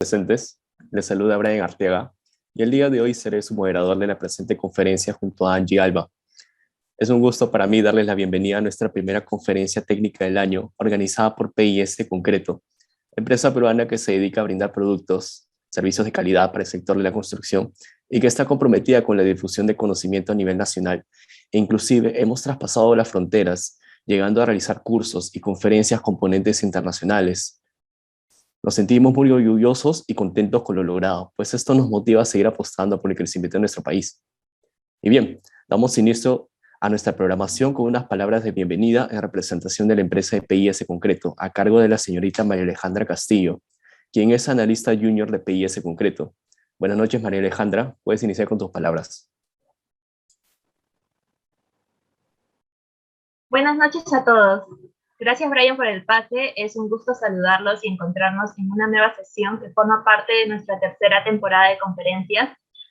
presentes. Les saluda Brian Arteaga y el día de hoy seré su moderador de la presente conferencia junto a Angie Alba. Es un gusto para mí darles la bienvenida a nuestra primera conferencia técnica del año, organizada por PIS Concreto, empresa peruana que se dedica a brindar productos, servicios de calidad para el sector de la construcción y que está comprometida con la difusión de conocimiento a nivel nacional. E inclusive hemos traspasado las fronteras, llegando a realizar cursos y conferencias con ponentes internacionales. Nos sentimos muy orgullosos y contentos con lo logrado, pues esto nos motiva a seguir apostando por el crecimiento de nuestro país. Y bien, damos inicio a nuestra programación con unas palabras de bienvenida en representación de la empresa de PIS Concreto, a cargo de la señorita María Alejandra Castillo, quien es analista junior de PIS Concreto. Buenas noches, María Alejandra. Puedes iniciar con tus palabras. Buenas noches a todos. Gracias, Brian, por el pase. Es un gusto saludarlos y encontrarnos en una nueva sesión que forma parte de nuestra tercera temporada de conferencias,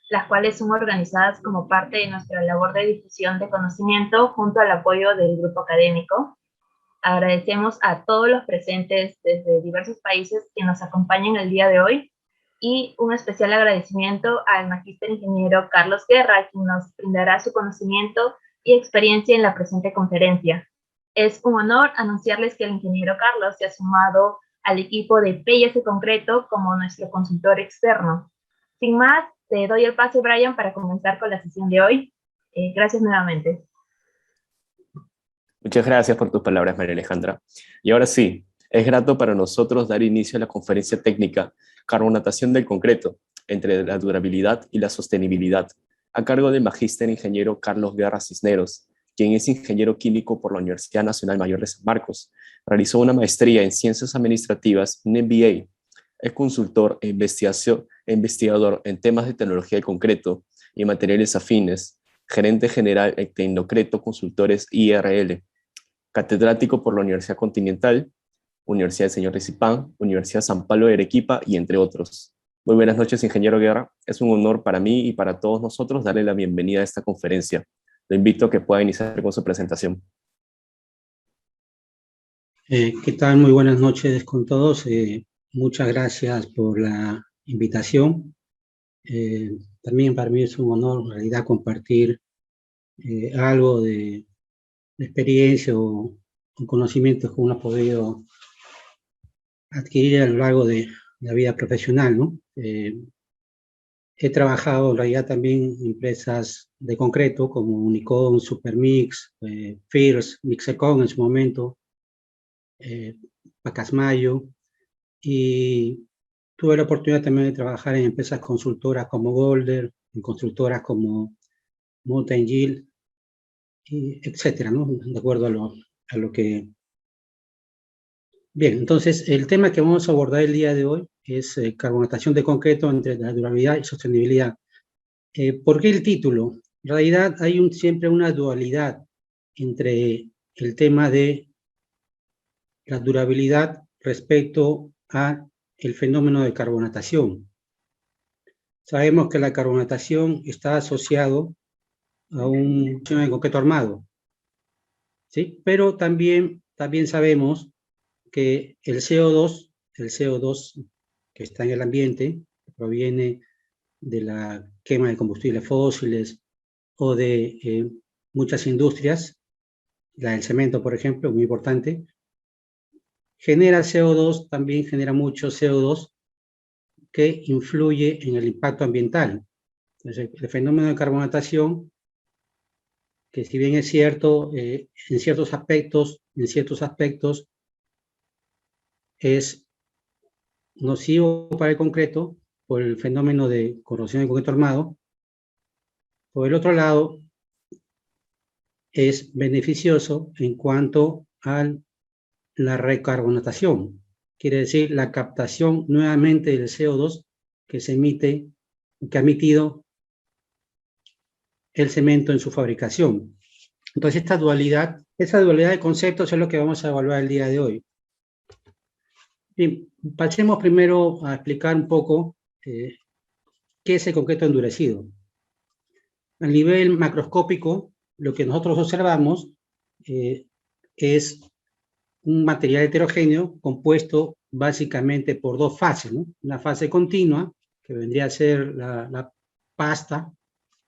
las cuales son organizadas como parte de nuestra labor de difusión de conocimiento junto al apoyo del grupo académico. Agradecemos a todos los presentes desde diversos países que nos acompañan el día de hoy y un especial agradecimiento al magíster ingeniero Carlos Guerra, quien nos brindará su conocimiento y experiencia en la presente conferencia. Es un honor anunciarles que el ingeniero Carlos se ha sumado al equipo de PIS Concreto como nuestro consultor externo. Sin más, te doy el pase, Brian, para comenzar con la sesión de hoy. Gracias nuevamente. Muchas gracias por tus palabras, María Alejandra. Y ahora sí, es grato para nosotros dar inicio a la conferencia técnica Carbonatación del concreto, entre la durabilidad y la sostenibilidad, a cargo del magíster ingeniero Carlos Guerra Cisneros, quien es ingeniero químico por la Universidad Nacional Mayor de San Marcos. Realizó una maestría en Ciencias Administrativas, un MBA. Es consultor e investigador en temas de tecnología de concreto y materiales afines, gerente general en Tecnocreto Consultores IRL, catedrático por la Universidad Continental, Universidad del Señor Recipán, Universidad San Pablo de Arequipa y entre otros. Muy buenas noches, ingeniero Guerra. Es un honor para mí y para todos nosotros darle la bienvenida a esta conferencia. Lo invito a que pueda iniciar con su presentación. ¿Qué tal? Muy buenas noches con todos. Muchas gracias por la invitación. También para mí es un honor, en realidad, compartir algo de experiencia o conocimientos que uno ha podido adquirir a lo largo de la vida profesional, ¿no? He trabajado en realidad también en empresas de concreto como Unicon, Supermix, First, Mixecon en su momento, Pacasmayo, y tuve la oportunidad también de trabajar en empresas consultoras como Golder, en constructoras como Mountain Yield, etcétera, ¿no? De acuerdo a lo que... Bien, entonces el tema que vamos a abordar el día de hoy es carbonatación de concreto entre la durabilidad y sostenibilidad. ¿Por qué el título? En realidad hay siempre una dualidad entre el tema de la durabilidad respecto a el fenómeno de carbonatación. Sabemos que la carbonatación está asociado a un sistema de concreto armado, ¿sí? Pero también sabemos que el CO2 que está en el ambiente, que proviene de la quema de combustibles fósiles o de muchas industrias, la del cemento, por ejemplo, muy importante, genera CO2, también genera mucho CO2 que influye en el impacto ambiental. Entonces, el fenómeno de carbonatación, que si bien es cierto, en ciertos aspectos es nocivo para el concreto por el fenómeno de corrosión del concreto armado, por el otro lado, es beneficioso en cuanto a la recarbonatación, quiere decir la captación nuevamente del CO2 que ha emitido el cemento en su fabricación. Entonces, esa dualidad de conceptos es lo que vamos a evaluar el día de hoy. Bien, pasemos primero a explicar un poco qué es el concreto endurecido. A nivel macroscópico, lo que nosotros observamos es un material heterogéneo compuesto básicamente por dos fases, ¿no? Una fase continua, que vendría a ser la pasta,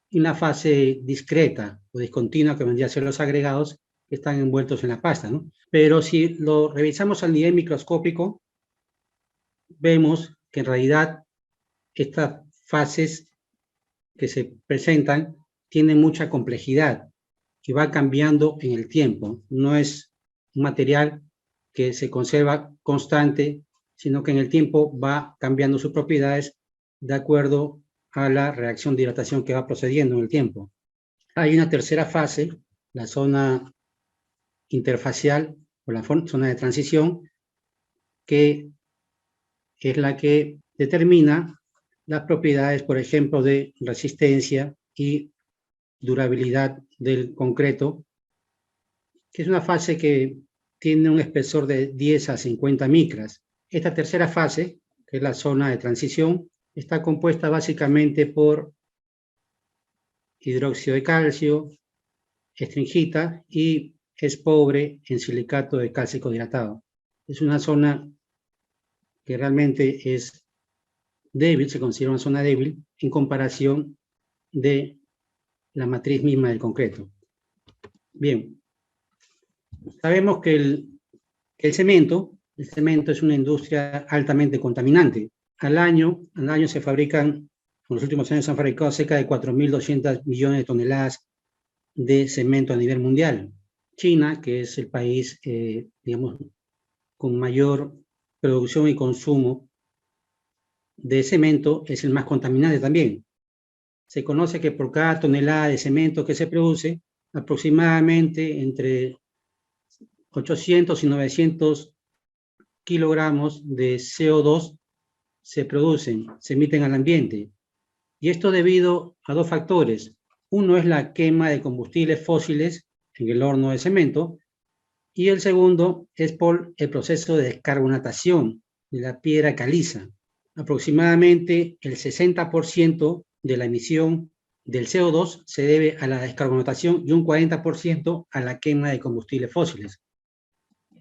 y una fase discreta o discontinua, que vendría a ser los agregados que están envueltos en la pasta, ¿no? Pero si lo revisamos al nivel microscópico, vemos que en realidad estas fases que se presentan tienen mucha complejidad y va cambiando en el tiempo. No es un material que se conserva constante, sino que en el tiempo va cambiando sus propiedades de acuerdo a la reacción de hidratación que va procediendo en el tiempo. Hay una tercera fase, la zona interfacial o la zona de transición, que es la que determina las propiedades, por ejemplo, de resistencia y durabilidad del concreto, que es una fase que tiene un espesor de 10 a 50 micras. Esta tercera fase, que es la zona de transición, está compuesta básicamente por hidróxido de calcio, estringita, y es pobre en silicato de cálcico hidratado. Es una zona que realmente es débil, se considera una zona débil en comparación de la matriz misma del concreto. Bien, sabemos que el cemento es una industria altamente contaminante. Al año se fabrican, en los últimos años se han fabricado cerca de 4.200 millones de toneladas de cemento a nivel mundial. China, que es el país, digamos, con mayor producción y consumo de cemento, es el más contaminante también. Se conoce que por cada tonelada de cemento que se produce, aproximadamente entre 800 y 900 kilogramos de CO2 se producen, se emiten al ambiente. Y esto debido a dos factores. Uno es la quema de combustibles fósiles en el horno de cemento, y el segundo es por el proceso de descarbonatación de la piedra caliza. Aproximadamente el 60% de la emisión del CO2 se debe a la descarbonatación y un 40% a la quema de combustibles fósiles.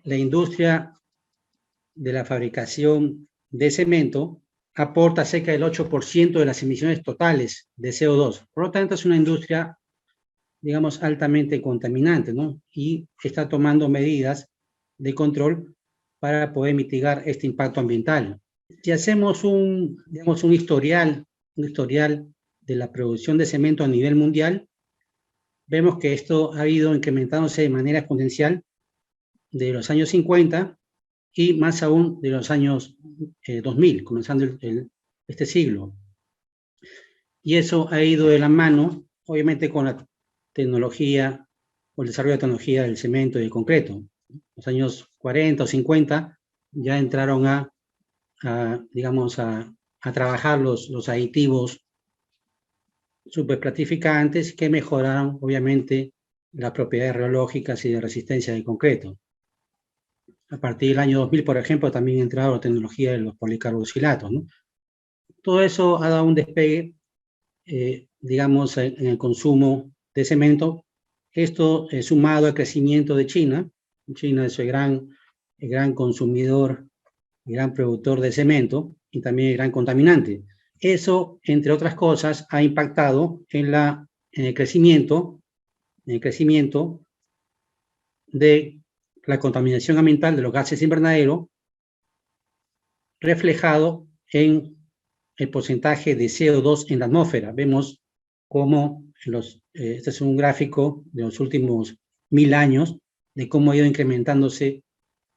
La industria de la fabricación de cemento aporta cerca del 8% de las emisiones totales de CO2. Por lo tanto, es una industria, digamos, altamente contaminante, ¿no? Y está tomando medidas de control para poder mitigar este impacto ambiental. Si hacemos digamos, un historial de la producción de cemento a nivel mundial, vemos que esto ha ido incrementándose de manera exponencial de los años 50 y más aún de los años 2000, comenzando este siglo. Y eso ha ido de la mano, obviamente, con la tecnología o el desarrollo de tecnología del cemento y del concreto. Los años 40 o 50 ya entraron digamos, a trabajar los aditivos superplatificantes que mejoraron, obviamente, las propiedades rheológicas y de resistencia del concreto. A partir del año 2000, por ejemplo, también ha entrado la tecnología de los policarboxilatos, ¿no? Todo eso ha dado un despegue, digamos, en el consumo de cemento. Esto sumado al crecimiento de China. China es el gran consumidor, el gran productor de cemento y también el gran contaminante. Eso, entre otras cosas, ha impactado en el crecimiento de la contaminación ambiental de los gases invernadero, reflejado en el porcentaje de CO2 en la atmósfera. Vemos cómo este es un gráfico de los últimos 1000 años de cómo ha ido incrementándose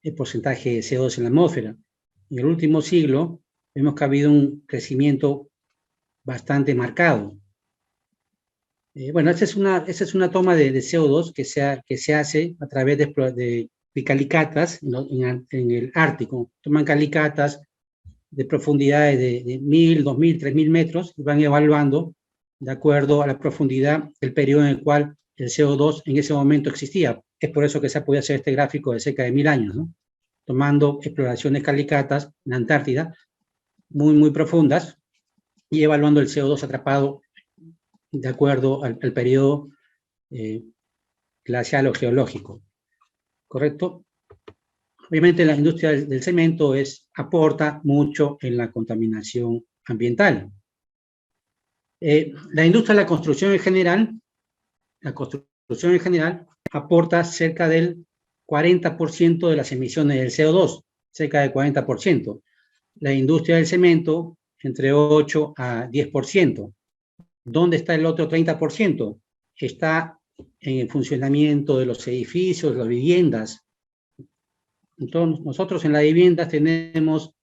el porcentaje de CO2 en la atmósfera. En el último siglo vemos que ha habido un crecimiento bastante marcado. Bueno, esta es una toma de CO2 que se hace a través de calicatas en el Ártico. Toman calicatas de profundidades de 1000, 2000, 3000 metros y van evaluando de acuerdo a la profundidad del periodo en el cual el CO2 en ese momento existía. Es por eso que se ha podido hacer este gráfico de cerca de 1000 años, ¿no? Tomando exploraciones calicatas en la Antártida, muy profundas, y evaluando el CO2 atrapado de acuerdo al periodo glacial o geológico. ¿Correcto? obviamente la industria del cemento aporta mucho en la contaminación ambiental. La industria de la construcción en general aporta cerca del 40% de las emisiones del CO2, cerca del 40%. La industria del cemento, entre 8 a 10%. ¿Dónde está el otro 30%? Está en el funcionamiento de los edificios, las viviendas. Entonces, nosotros en las viviendas tenemos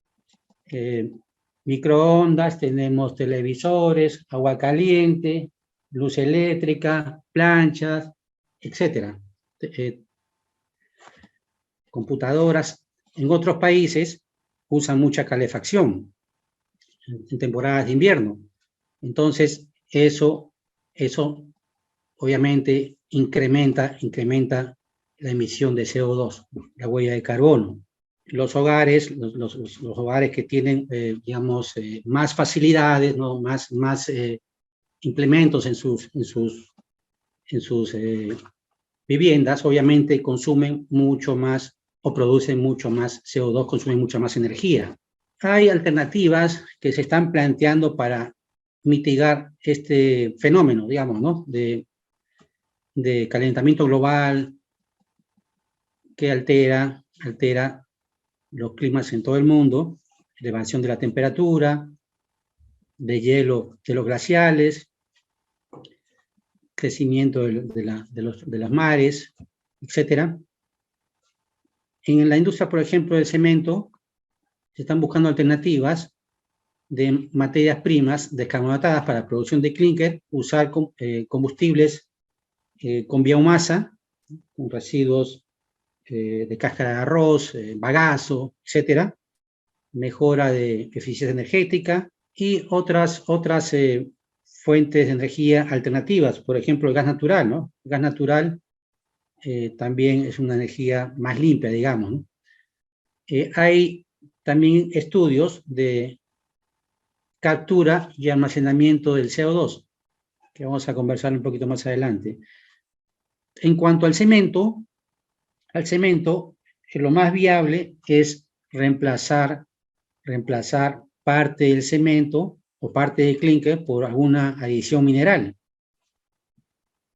microondas, tenemos televisores, agua caliente, luz eléctrica, planchas, etcétera. Computadoras. En otros países usan mucha calefacción en temporadas de invierno. Entonces, eso obviamente incrementa la emisión de CO2, la huella de carbono. Los hogares, los hogares que tienen, digamos, más facilidades, ¿no? más implementos en sus viviendas, obviamente consumen mucho más o producen mucho más CO2, consumen mucha más energía. Hay alternativas que se están planteando para mitigar este fenómeno, digamos, ¿no? de calentamiento global que altera los climas en todo el mundo, elevación de la temperatura, de hielo de los glaciales, crecimiento de los mares, etc. En la industria, por ejemplo, del cemento, se están buscando alternativas de materias primas descarbonatadas para la producción de clínker, usar combustibles con biomasa, con residuos de cáscara de arroz, bagazo, etcétera, mejora de eficiencia energética y otras fuentes de energía alternativas, por ejemplo, el gas natural, ¿no? El gas natural también es una energía más limpia, digamos, ¿no? Hay también estudios de captura y almacenamiento del CO2, que vamos a conversar un poquito más adelante. En cuanto al cemento, lo más viable es reemplazar parte del cemento o parte del clínker por alguna adición mineral.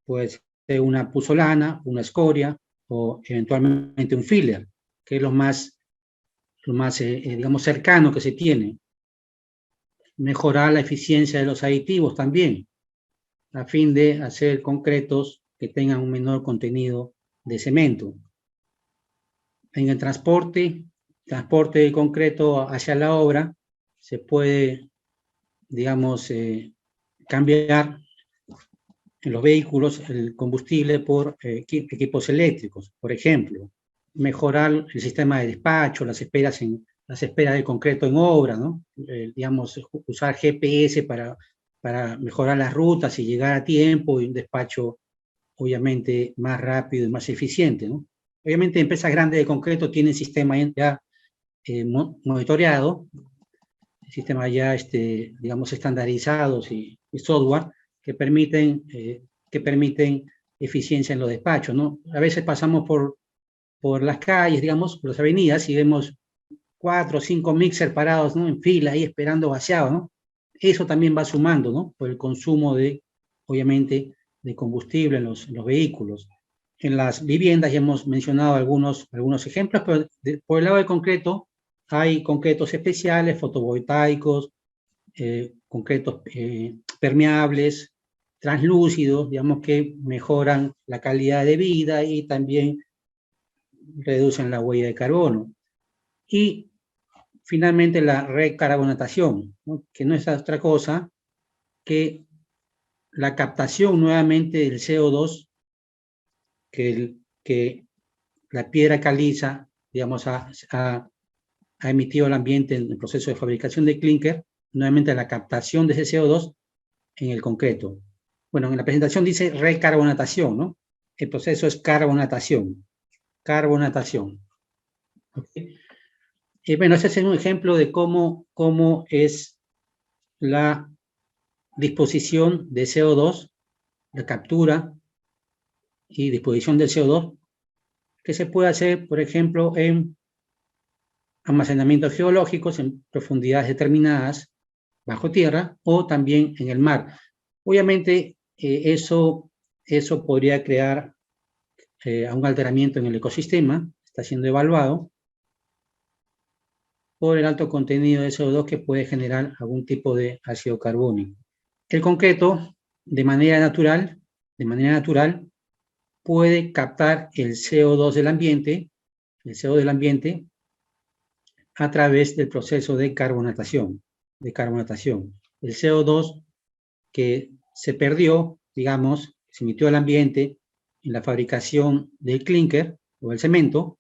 Puede ser una puzzolana, una escoria o eventualmente un filler, que es lo más digamos, cercano que se tiene. Mejorar la eficiencia de los aditivos también, a fin de hacer concretos que tengan un menor contenido de cemento. En el transporte de concreto hacia la obra, se puede, digamos, cambiar en los vehículos el combustible por equipos eléctricos, por ejemplo. Mejorar el sistema de despacho, las esperas de concreto en obra, ¿no? Digamos, usar GPS para mejorar las rutas y llegar a tiempo, y un despacho obviamente más rápido y más eficiente, ¿no? Obviamente empresas grandes de concreto tienen sistemas ya monitoreado, sistemas ya, digamos, estandarizados y software que permiten eficiencia en los despachos, ¿no? A veces pasamos por las calles, digamos, por las avenidas, y vemos 4 o 5 mixers parados, ¿no? En fila, ahí esperando vaciado, ¿no? Eso también va sumando, ¿no? Por el consumo obviamente, de combustible en los vehículos. En las viviendas ya hemos mencionado algunos ejemplos, pero por el lado del concreto, hay concretos especiales, fotovoltaicos, concretos permeables, translúcidos, digamos, que mejoran la calidad de vida y también reducen la huella de carbono. Y finalmente la recarbonatación, ¿no? Que no es otra cosa que la captación nuevamente del CO2 que la piedra caliza, digamos, ha emitido al ambiente en el proceso de fabricación de clínker, nuevamente la captación de ese CO2 en el concreto. Bueno, en la presentación dice recarbonatación, ¿no? El proceso es carbonatación. ¿Okay? Bueno, este es un ejemplo de cómo es la disposición de CO2, la captura y disposición del CO2, que se puede hacer, por ejemplo, en almacenamientos geológicos en profundidades determinadas bajo tierra o también en el mar. Obviamente, eso podría crear un alteramiento en el ecosistema, está siendo evaluado por el alto contenido de CO2 que puede generar algún tipo de ácido carbónico. El concreto, de manera natural, puede captar el CO2 del ambiente, a través del proceso de carbonatación. El CO2 que se perdió, digamos, se emitió al ambiente en la fabricación del clinker o el cemento,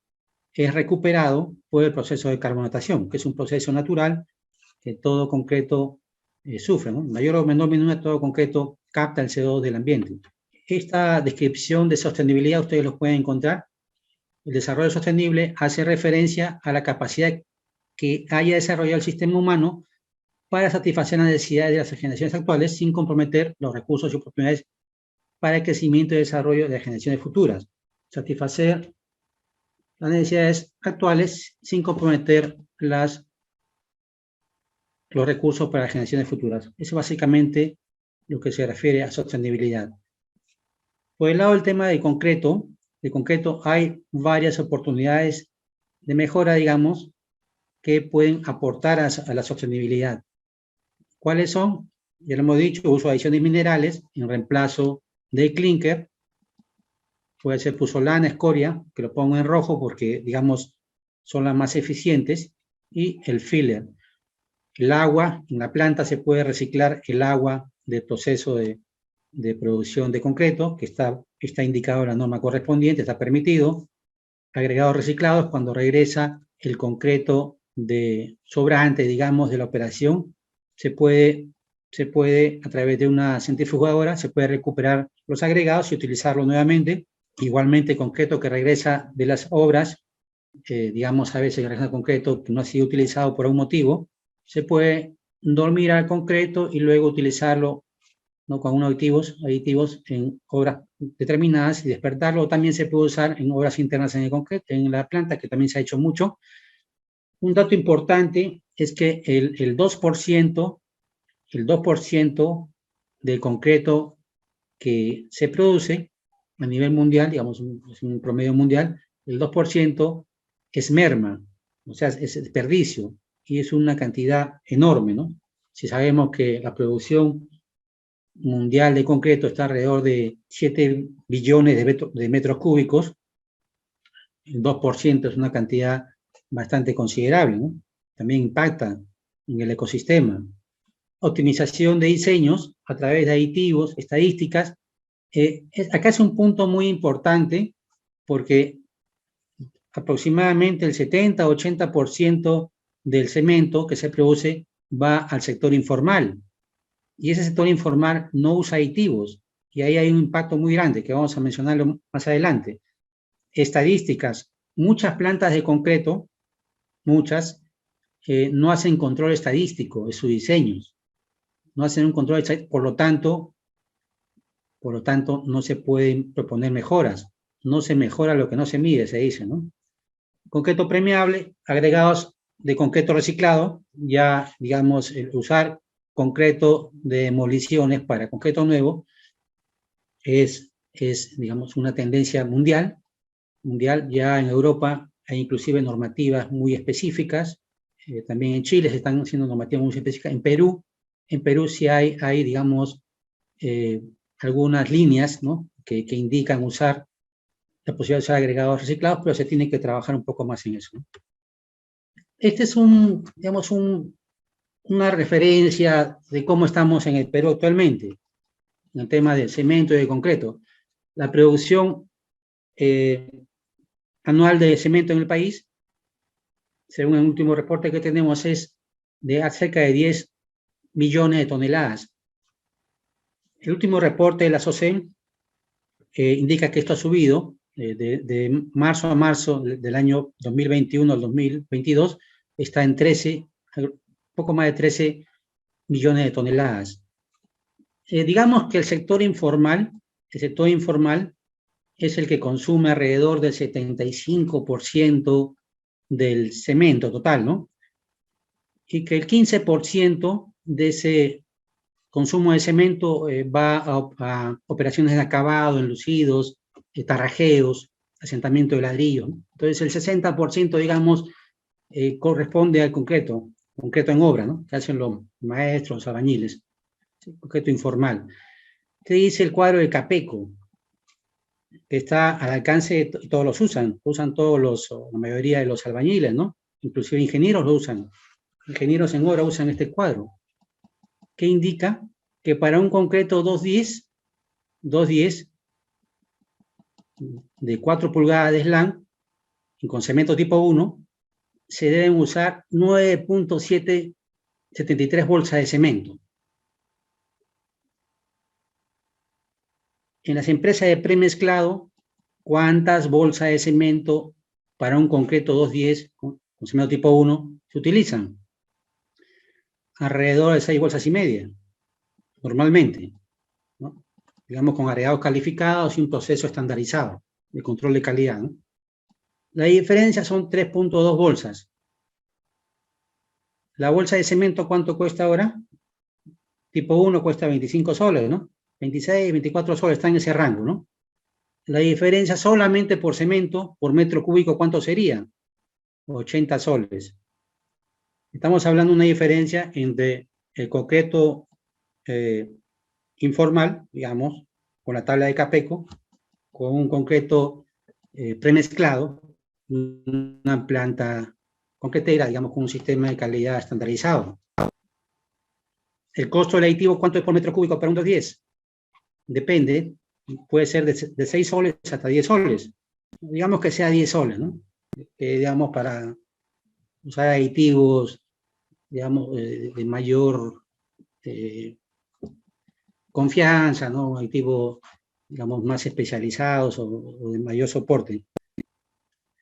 es recuperado por el proceso de carbonatación, que es un proceso natural que todo concreto sufre, ¿no? En mayor o menor medida todo concreto capta el CO2 del ambiente. Esta descripción de sostenibilidad ustedes lo pueden encontrar. El desarrollo sostenible hace referencia a la capacidad que haya desarrollado el sistema humano para satisfacer las necesidades de las generaciones actuales sin comprometer los recursos y oportunidades para el crecimiento y desarrollo de las generaciones futuras. Satisfacer las necesidades actuales sin comprometer los recursos para las generaciones futuras. Eso es básicamente lo que se refiere a sostenibilidad. Por el lado del tema de concreto hay varias oportunidades de mejora, digamos, que pueden aportar a la sostenibilidad. ¿Cuáles son? Ya lo hemos dicho, uso de adiciones minerales en reemplazo del clinker. Puede ser pusolana, escoria, que lo pongo en rojo porque, digamos, son las más eficientes, y el filler. El agua, en la planta se puede reciclar el agua del proceso de producción de concreto, que está indicado en la norma correspondiente, está permitido. Agregados reciclados, cuando regresa el concreto de sobrante, digamos, de la operación, se puede, a través de una centrifugadora, se puede recuperar los agregados y utilizarlo nuevamente. Igualmente, concreto que regresa de las obras, digamos, a veces regresa concreto que no ha sido utilizado por algún motivo, se puede dormir al concreto y luego utilizarlo, ¿no?, con unos aditivos en obras determinadas y despertarlo. También se puede usar en obras internas en el concreto, en la planta, que también se ha hecho mucho. Un dato importante es que el 2% del concreto que se produce a nivel mundial, digamos, es un promedio mundial, el 2% es merma, o sea, es desperdicio, y es una cantidad enorme, ¿no? Si sabemos que la producción mundial de concreto está alrededor de 7 billones de metros cúbicos, el 2% es una cantidad bastante considerable, ¿no? También impacta en el ecosistema. Optimización de diseños a través de aditivos, estadísticas. Acá es un punto muy importante porque aproximadamente el 70-80% del cemento que se produce va al sector informal. Y ese sector informal no usa aditivos. Y ahí hay un impacto muy grande que vamos a mencionarlo más adelante. Estadísticas. Muchas plantas de concreto, no hacen control estadístico de sus diseños. No hacen un control estadístico, por lo tanto, no se pueden proponer mejoras. No se mejora lo que no se mide, se dice, ¿no? Concreto permeable, agregados de concreto reciclado, ya, digamos, usar concreto de demoliciones para concreto nuevo es, digamos, una tendencia mundial. Ya en Europa hay inclusive normativas muy específicas, también en Chile se están haciendo normativas muy específicas. En Perú sí hay digamos, algunas líneas, ¿no?, que indican usar la posibilidad de usar agregados reciclados, pero se tiene que trabajar un poco más en eso, ¿no? Este es digamos, una referencia de cómo estamos en el Perú actualmente, en el tema del cemento y de concreto. La producción anual de cemento en el país, según el último reporte que tenemos, es de cerca de 10 millones de toneladas. El último reporte de la SOCEM indica que esto ha subido de marzo a marzo del año 2021 al 2022, está en poco más de 13 millones de toneladas. Digamos que el sector informal es el que consume alrededor del 75% del cemento total, ¿no? Y que el 15% de ese consumo de cemento va a operaciones de acabado, enlucidos, tarrajeos, asentamiento de ladrillo, ¿no? Entonces el 60%, digamos, corresponde al concreto en obra, ¿no? Que hacen los maestros, los albañiles, ¿sí? Concreto informal. ¿Qué dice el cuadro de Capeco? Que está al alcance de todos los usan todos la mayoría de los albañiles, ¿no? Inclusive ingenieros lo usan. Ingenieros en obra usan este cuadro, que indica que para un concreto 210 de 4 pulgadas de slam, con cemento tipo 1, se deben usar 9.773 bolsas de cemento. En las empresas de premezclado, ¿cuántas bolsas de cemento para un concreto 210 con cemento tipo 1 se utilizan? Alrededor de 6 bolsas y media, normalmente, ¿no? Digamos con agregados calificados y un proceso estandarizado de control de calidad, ¿no? La diferencia son 3.2 bolsas. La bolsa de cemento, ¿cuánto cuesta ahora? Tipo 1 cuesta 25 soles, ¿no? 26, 24 soles, está en ese rango, ¿no? La diferencia solamente por cemento, por metro cúbico, ¿cuánto sería? 80 soles. Estamos hablando de una diferencia entre el concreto informal, digamos, con la tabla de Capeco, con un concreto premezclado, una planta concretera, digamos, con un sistema de calidad estandarizado. El costo del aditivo, ¿cuánto es por metro cúbico para un 210? Depende, puede ser de 6 soles hasta 10 soles. Digamos que sea 10 soles, ¿no? Digamos, para usar aditivos, digamos, de mayor confianza, ¿no? Aditivos, digamos, más especializados o de mayor soporte.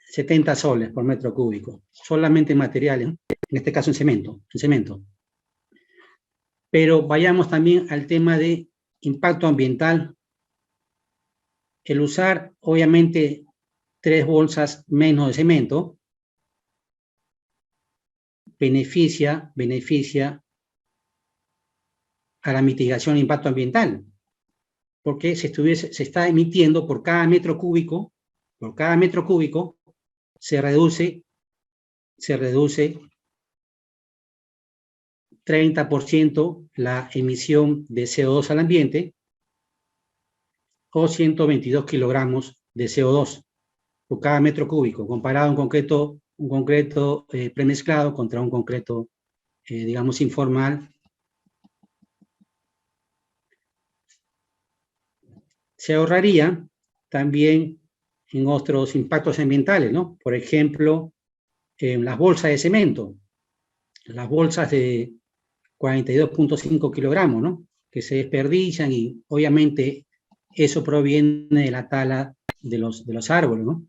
70 soles por metro cúbico, solamente en materiales, ¿no? En este caso en cemento. Pero vayamos también al tema de impacto ambiental. El usar, obviamente, 3 bolsas menos de cemento beneficia a la mitigación de impacto ambiental, porque se está emitiendo por cada metro cúbico, se reduce 30% la emisión de CO2 al ambiente, o 122 kilogramos de CO2 por cada metro cúbico, comparado a un concreto premezclado contra un concreto, digamos, informal. Se ahorraría también en otros impactos ambientales, ¿no? Por ejemplo, en las bolsas de cemento, las bolsas de 42.5 kilogramos, ¿no? Que se desperdician y obviamente eso proviene de la tala de los árboles, ¿no?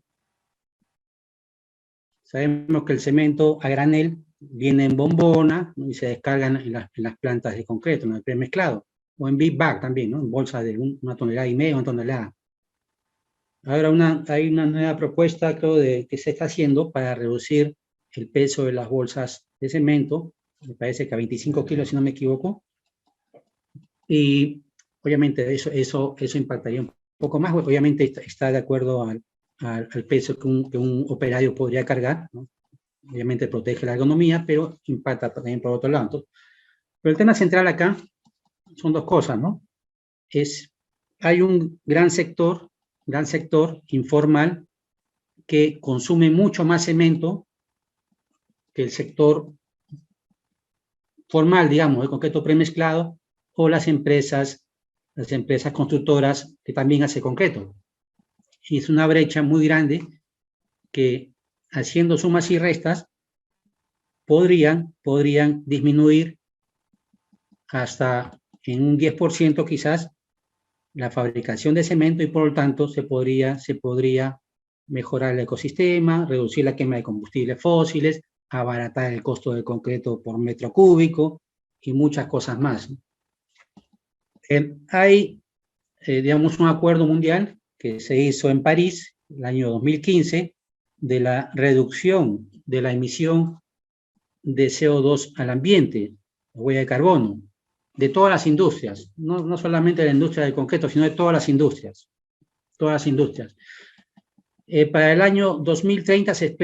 Sabemos que el cemento a granel viene en bombona, ¿no? Y se descargan en las plantas de concreto, en el premezclado, o en big bag también, ¿no? En bolsas de 1,5 toneladas, 1 tonelada. Ahora hay una nueva propuesta, creo, que se está haciendo para reducir el peso de las bolsas de cemento, me parece que a 25 kilos, si no me equivoco, y obviamente eso impactaría un poco más. Obviamente está de acuerdo al peso que un operario podría cargar, ¿no? Obviamente protege la ergonomía, pero impacta también por otro lado. Entonces, pero el tema central acá son dos cosas, ¿no? Hay un gran sector informal que consume mucho más cemento que el sector formal, digamos, de concreto premezclado, o las empresas constructoras que también hacen concreto. Y es una brecha muy grande que, haciendo sumas y restas, podrían disminuir hasta en un 10% quizás la fabricación de cemento, y por lo tanto se podría mejorar el ecosistema, reducir la quema de combustibles fósiles, abaratar el costo del concreto por metro cúbico y muchas cosas más. Hay, digamos, un acuerdo mundial que se hizo en París el año 2015, de la reducción de la emisión de CO2 al ambiente, la huella de carbono, de todas las industrias, no solamente de la industria del concreto, sino de todas las industrias. Todas las industrias. Para el año 2030 se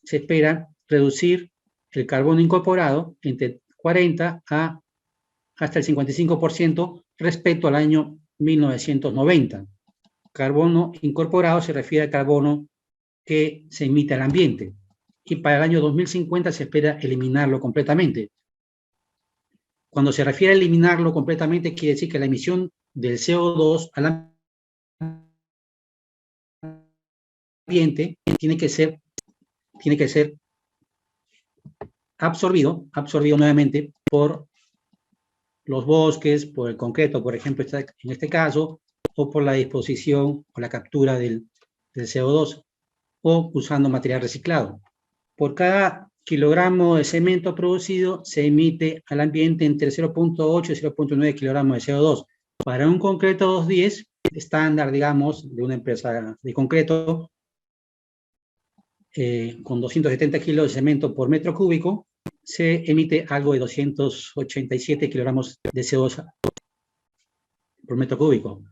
espera reducir el carbono incorporado entre 40 hasta el 55% respecto al año 1990. Carbono incorporado se refiere al carbono que se emite al ambiente. Y para el año 2050 se espera eliminarlo completamente. Cuando se refiere a eliminarlo completamente, quiere decir que la emisión del CO2 al ambiente tiene que ser absorbido nuevamente por los bosques, por el concreto, por ejemplo, en este caso, o por la disposición o la captura del CO2, o usando material reciclado. Por cada kilogramo de cemento producido, se emite al ambiente entre 0.8 y 0.9 kilogramos de CO2. Para un concreto 210, estándar, digamos, de una empresa de concreto, con 270 kilos de cemento por metro cúbico, se emite algo de 287 kilogramos de CO2 por metro cúbico.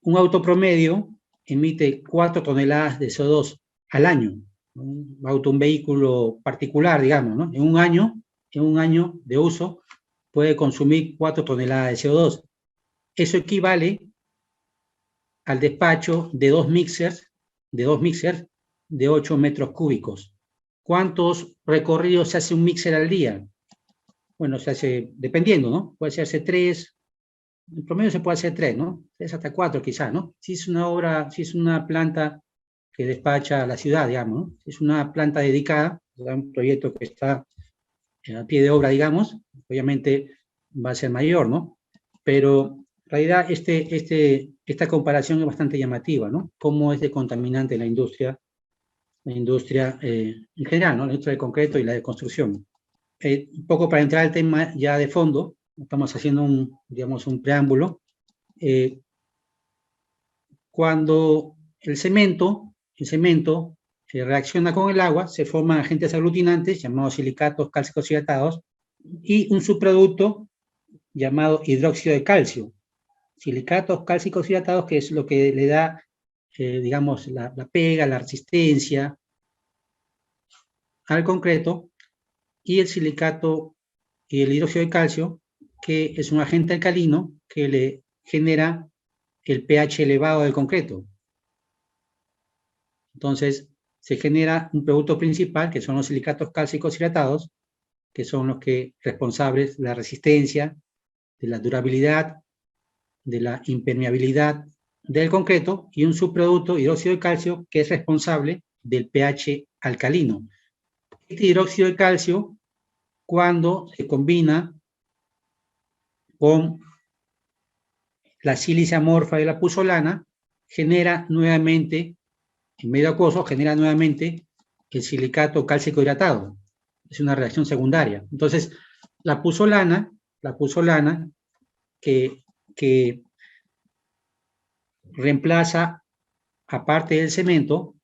Un auto promedio emite 4 toneladas de CO2 al año. Un vehículo particular, digamos, ¿no? En un año de uso puede consumir 4 toneladas de CO2. Eso equivale al despacho de dos mixers de 8 metros cúbicos. ¿Cuántos recorridos se hace un mixer al día? Bueno, se hace, dependiendo, ¿no? Puede hacerse 3, en promedio se puede hacer 3, ¿no? 3 hasta 4 quizás, ¿no? Si es una planta que despacha a la ciudad, digamos, ¿no? Si es una planta dedicada, un proyecto que está a pie de obra, digamos, obviamente va a ser mayor, ¿no? Pero en realidad esta comparación es bastante llamativa, ¿no? Cómo es de contaminante la industria en general, ¿no? La industria del concreto y la de construcción. Un poco para entrar al tema ya de fondo, estamos haciendo un preámbulo. Cuando el cemento reacciona con el agua, se forman agentes aglutinantes llamados silicatos cálcicos hidratados y un subproducto llamado hidróxido de calcio. Silicatos cálcicos hidratados, que es lo que le da, digamos, la pega, la resistencia al concreto, y el silicato y el hidróxido de calcio, que es un agente alcalino que le genera el pH elevado del concreto. Entonces, se genera un producto principal, que son los silicatos cálcicos hidratados, que son los responsables de la resistencia, de la durabilidad, de la impermeabilidad del concreto, y un subproducto, hidróxido de calcio, que es responsable del pH alcalino. Este hidróxido de calcio, cuando se combina con la sílice amorfa de la puzolana, genera nuevamente, en medio acuoso, genera nuevamente el silicato cálcico hidratado. Es una reacción secundaria. Entonces, la puzolana que reemplaza, aparte del cemento,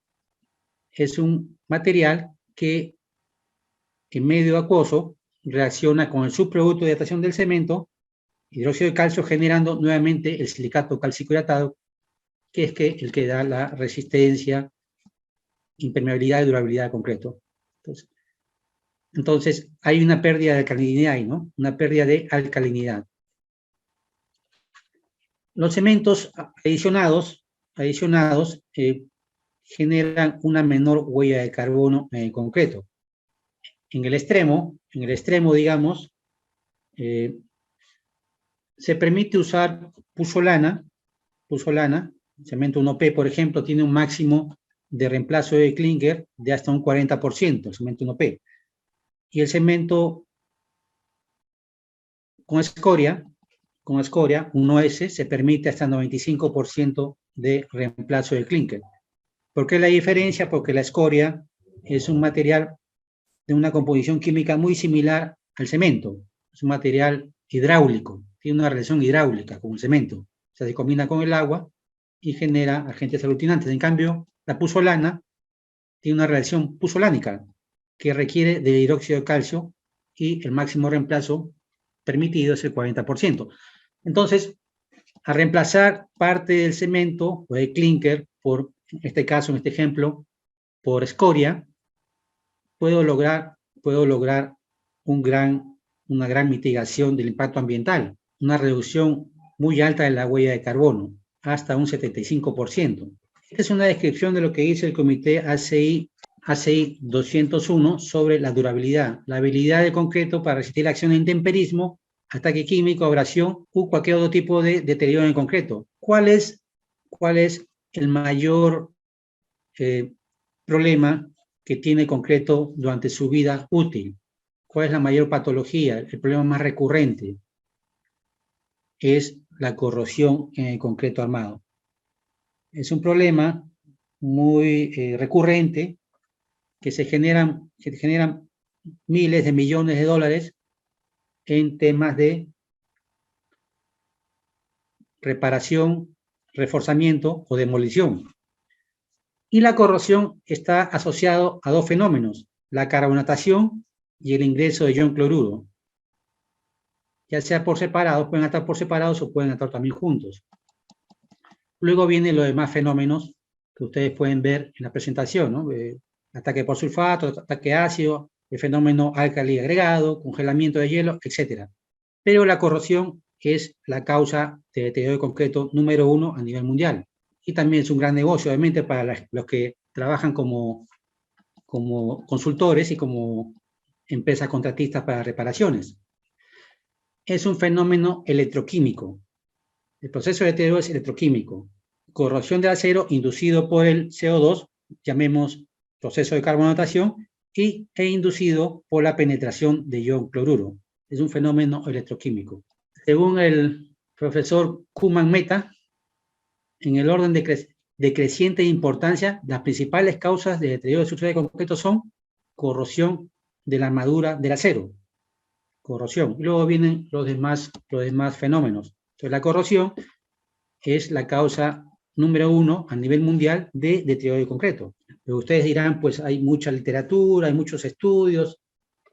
es un material que en medio acuoso reacciona con el subproducto de hidratación del cemento, hidróxido de calcio, generando nuevamente el silicato cálcico hidratado, que es el que da la resistencia, impermeabilidad y durabilidad del concreto. Entonces, hay una pérdida de alcalinidad, ¿no? Una pérdida de alcalinidad. Los cementos adicionados generan una menor huella de carbono en el concreto. En el extremo, digamos, se permite usar puzolana, cemento 1P, por ejemplo, tiene un máximo de reemplazo de clinker de hasta un 40%, el cemento 1P. Y el cemento con escoria, 1S, se permite hasta 95% de reemplazo de clinker. ¿Por qué la diferencia? Porque la escoria es un material de una composición química muy similar al cemento. Es un material hidráulico, tiene una relación hidráulica con el cemento. O sea, se combina con el agua y genera agentes aglutinantes. En cambio, la puzolana tiene una reacción puzolánica que requiere de hidróxido de calcio y el máximo reemplazo permitido es el 40%. Entonces, a reemplazar parte del cemento o del clínker, por en este caso, en este ejemplo, por escoria, puedo lograr una gran mitigación del impacto ambiental, una reducción muy alta de la huella de carbono, hasta un 75%. Esta es una descripción de lo que dice el comité ACI 201 sobre la durabilidad, la habilidad del concreto para resistir la acción de intemperismo, ataque químico, abrasión u cualquier otro tipo de deterioro en el concreto. ¿Cuál es el mayor problema que tiene el concreto durante su vida útil? ¿Cuál es la mayor patología? El problema más recurrente es la corrosión en el concreto armado. Es un problema muy recurrente que se generan miles de millones de dólares en temas de reparación, reforzamiento o demolición. Y la corrosión está asociado a dos fenómenos, la carbonatación y el ingreso de ion cloruro. Ya sea por separados, pueden estar por separados o pueden estar también juntos. Luego vienen los demás fenómenos que ustedes pueden ver en la presentación, ¿no? Ataque por sulfato, ataque ácido, el fenómeno álcali agregado, congelamiento de hielo, etc. Pero la corrosión es la causa de deterioro de concreto número 1 a nivel mundial. Y también es un gran negocio, obviamente, para los que trabajan como consultores y como empresas contratistas para reparaciones. Es un fenómeno electroquímico. El proceso de deterioro es electroquímico. Corrosión del acero inducido por el CO2, llamemos proceso de carbonatación, e inducido por la penetración de ion cloruro. Es un fenómeno electroquímico. Según el profesor Kuman Mehta, en el orden de creciente importancia, las principales causas de deterioro de sustrato de concreto son corrosión de la armadura del acero. Corrosión. Y luego vienen los demás fenómenos. Entonces, la corrosión es la causa número 1 a nivel mundial de deterioro de concreto. Pero ustedes dirán, pues hay mucha literatura, hay muchos estudios,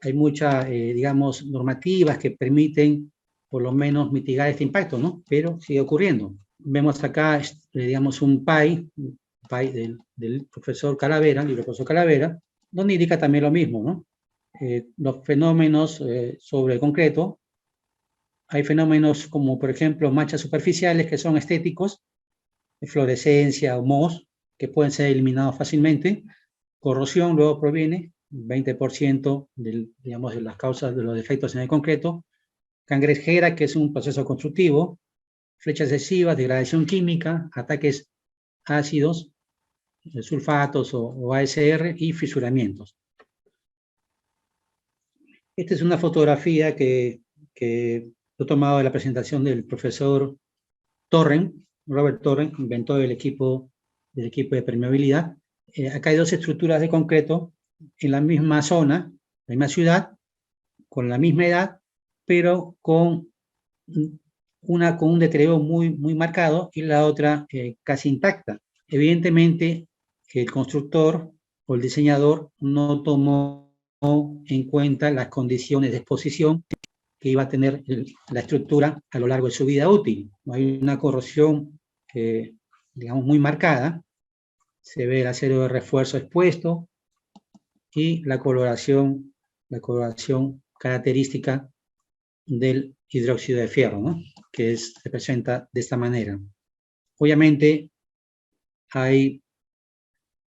hay muchas, digamos, normativas que permiten por lo menos mitigar este impacto, ¿no? Pero sigue ocurriendo. Vemos acá, digamos, un PAI del profesor Calavera, el libro del profesor Calavera, donde indica también lo mismo, ¿no? Los fenómenos sobre el concreto. Hay fenómenos como, por ejemplo, manchas superficiales que son estéticos, fluorescencia o moho, que pueden ser eliminados fácilmente. Corrosión luego proviene, 20% digamos, de las causas de los defectos en el concreto. Cangrejera, que es un proceso constructivo. Flechas excesivas, degradación química, ataques ácidos, sulfatos o ASR y fisuramientos. Esta es una fotografía que he tomado de la presentación del profesor Torren, Robert Torren, inventor del equipo de permeabilidad. Acá hay dos estructuras de concreto en la misma zona, la misma ciudad, con la misma edad, pero con un deterioro muy marcado y la otra casi intacta. Evidentemente, el constructor o el diseñador no tomó en cuenta las condiciones de exposición que iba a tener la estructura a lo largo de su vida útil. Hay una corrosión, digamos, muy marcada. Se ve el acero de refuerzo expuesto y la coloración característica del hidróxido de fierro, ¿no? Que se presenta de esta manera. Obviamente, hay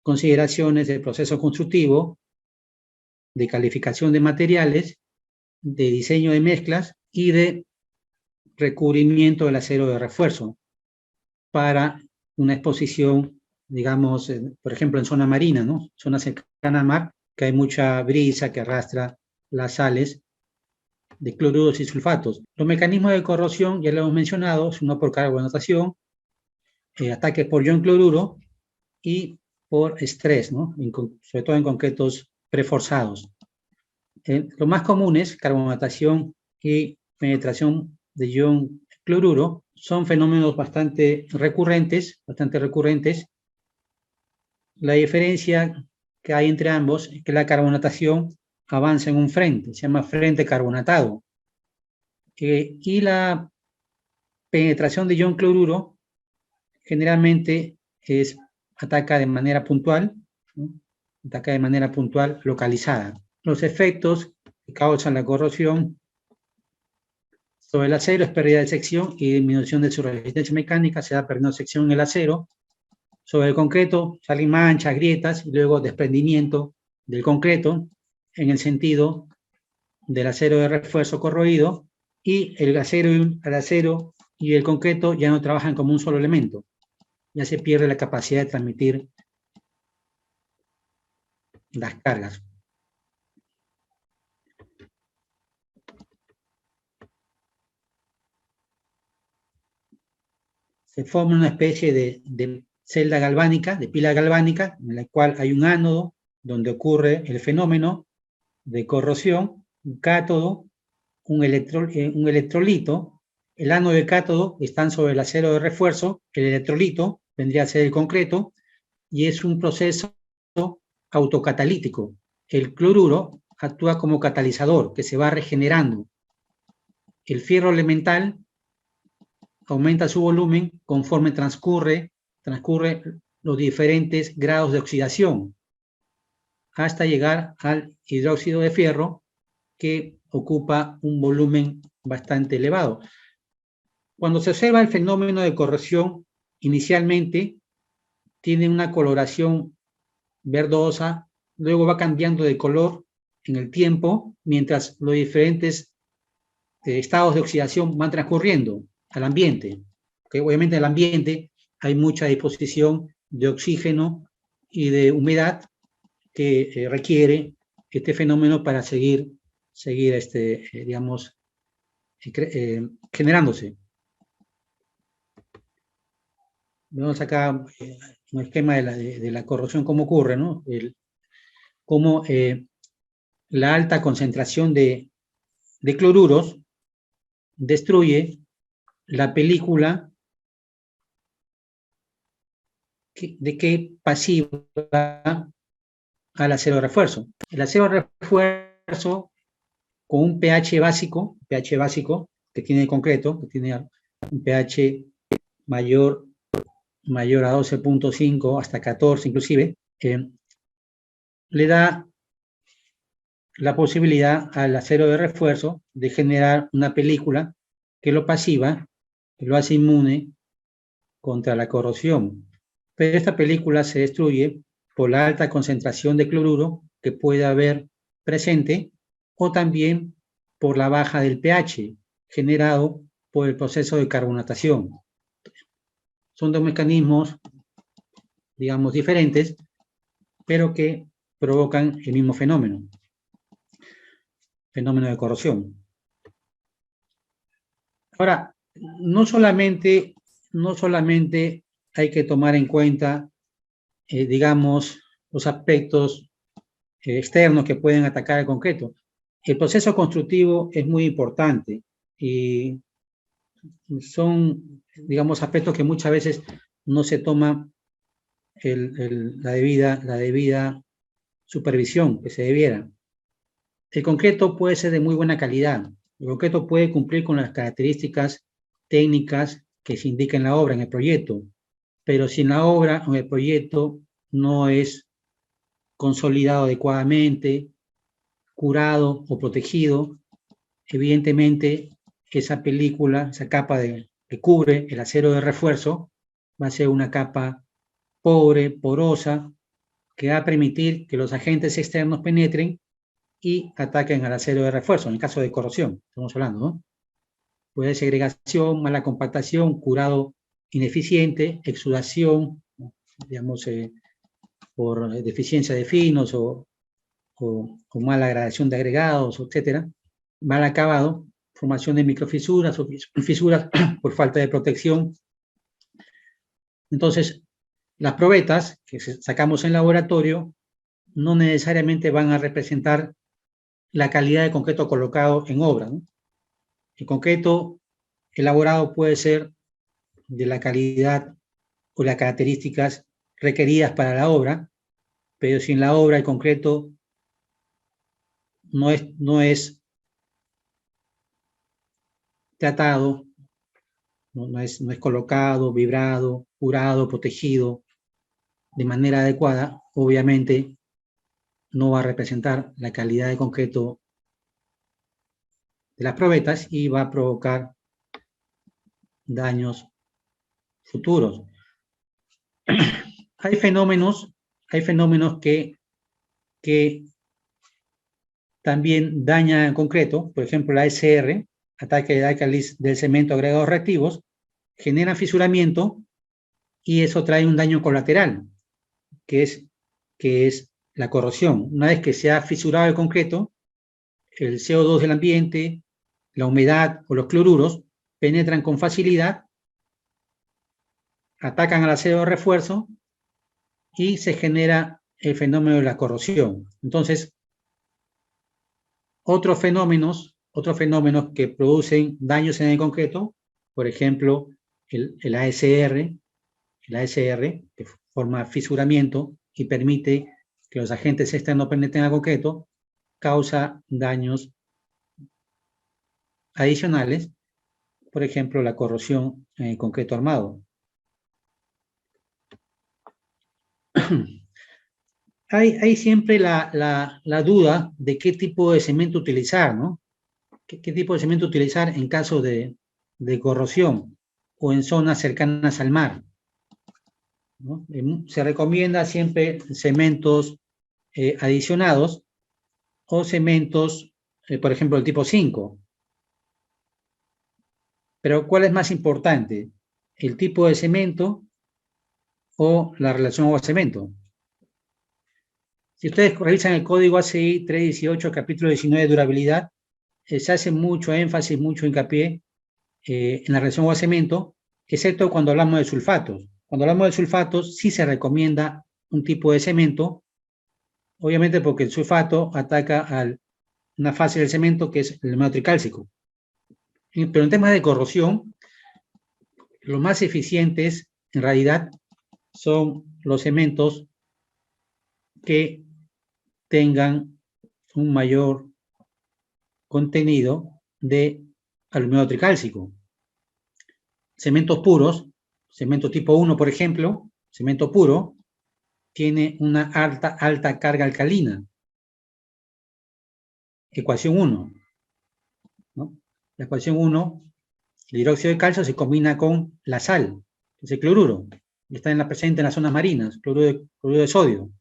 consideraciones del proceso constructivo, de calificación de materiales, de diseño de mezclas y de recubrimiento del acero de refuerzo para una exposición, digamos, por ejemplo, en zona marina, ¿no? Zona cercana al mar, que hay mucha brisa que arrastra las sales de cloruros y sulfatos. Los mecanismos de corrosión, ya lo hemos mencionado, es uno por carbonatación, ataques por ion cloruro y por estrés, ¿no? Sobre todo en concretos preforzados. Lo más común es carbonatación y penetración de ion cloruro. Son fenómenos bastante recurrentes. La diferencia que hay entre ambos es que la carbonatación avanza en un frente, se llama frente carbonatado. Y la penetración de ion cloruro generalmente ataca de manera puntual, ¿no? Ataca de manera puntual localizada. Los efectos que causan la corrosión sobre el acero es pérdida de sección y disminución de su resistencia mecánica, se da perdiendo sección en el acero. Sobre el concreto salen manchas, grietas y luego desprendimiento del concreto en el sentido del acero de refuerzo corroído, y el acero y el concreto ya no trabajan como un solo elemento. Ya se pierde la capacidad de transmitir las cargas. Se forma una especie de celda galvánica, de pila galvánica, en la cual hay un ánodo donde ocurre el fenómeno de corrosión, un cátodo, un electrolito. El ánodo y el cátodo están sobre el acero de refuerzo, el electrolito vendría a ser el concreto, y es un proceso autocatalítico. El cloruro actúa como catalizador que se va regenerando. El fierro elemental aumenta su volumen conforme transcurre los diferentes grados de oxidación, hasta llegar al hidróxido de fierro, que ocupa un volumen bastante elevado. Cuando se observa el fenómeno de corrosión, inicialmente tiene una coloración verdosa, luego va cambiando de color en el tiempo, mientras los diferentes estados de oxidación van transcurriendo al ambiente. Okay, obviamente en el ambiente hay mucha disposición de oxígeno y de humedad que requiere este fenómeno para seguir digamos, generándose. Vemos acá un esquema de la corrosión, cómo ocurre, ¿no? Cómo la alta concentración de cloruros destruye la película que pasiva al acero de refuerzo. El acero de refuerzo con un pH básico que tiene el concreto, que tiene un pH mayor a 12.5 hasta 14 inclusive, le da la posibilidad al acero de refuerzo de generar una película que lo pasiva, que lo hace inmune contra la corrosión. Pero esta película se destruye por la alta concentración de cloruro que puede haber presente, o también por la baja del pH generado por el proceso de carbonatación. Son dos mecanismos, digamos, diferentes, pero que provocan el mismo fenómeno de corrosión. Ahora, no solamente hay que tomar en cuenta, digamos, los aspectos externos que pueden atacar el concreto. El proceso constructivo es muy importante y son, digamos, aspectos que muchas veces no se toma la debida supervisión que se debiera. El concreto puede ser de muy buena calidad. El concreto puede cumplir con las características técnicas que se indican en la obra, en el proyecto, pero si en la obra o en el proyecto no es consolidado adecuadamente, curado o protegido, evidentemente esa película, esa capa que cubre el acero de refuerzo, va a ser una capa pobre, porosa, que va a permitir que los agentes externos penetren y ataquen al acero de refuerzo, en el caso de corrosión, estamos hablando, ¿no? Puede ser segregación, mala compactación, curado ineficiente, exudación, digamos, por deficiencia de finos o mala gradación de agregados, etcétera, mal acabado, formación de microfisuras o fisuras por falta de protección. Entonces, las probetas que sacamos en laboratorio no necesariamente van a representar la calidad de concreto colocado en obra, ¿no? El concreto elaborado puede ser de la calidad o las características requeridas para la obra, pero si en la obra el concreto no es tratado, no es colocado, vibrado, curado, protegido de manera adecuada, obviamente no va a representar la calidad de concreto de las probetas y va a provocar daños futuros. Hay fenómenos que también dañan el concreto, por ejemplo la ASR, ataque de álcalis del cemento agregados reactivos, genera fisuramiento y eso trae un daño colateral, que es la corrosión. Una vez que se ha fisurado el concreto, el CO2 del ambiente, la humedad o los cloruros penetran con facilidad, atacan al acero de refuerzo y se genera el fenómeno de la corrosión. Entonces, otros fenómenos que producen daños en el concreto, por ejemplo, el ASR, que forma fisuramiento y permite que los agentes externos penetren al concreto, causa daños adicionales, por ejemplo, la corrosión en el concreto armado. Hay siempre la duda de qué tipo de cemento utilizar, ¿no? ¿Qué tipo de cemento utilizar en caso de corrosión o en zonas cercanas al mar, ¿no? Se recomienda siempre cementos adicionados o cementos, por ejemplo, el tipo 5. Pero ¿cuál es más importante? ¿El tipo de cemento o la relación agua-cemento? Si ustedes revisan el código ACI 318, capítulo 19 de durabilidad, se hace mucho énfasis, mucho hincapié en la relación agua-cemento, excepto cuando hablamos de sulfatos. Cuando hablamos de sulfatos, sí se recomienda un tipo de cemento, obviamente porque el sulfato ataca a una fase del cemento que es el elemento tricálcico. Pero en temas de corrosión, los más eficientes, en realidad, son los cementos que tengan un mayor contenido de aluminio tricálcico. Cementos puros, cemento tipo 1, por ejemplo, cemento puro, tiene una alta carga alcalina. Ecuación 1, ¿no? La ecuación 1, el hidróxido de calcio se combina con la sal, que es el cloruro, y está presente en las zonas marinas, cloruro de sodio.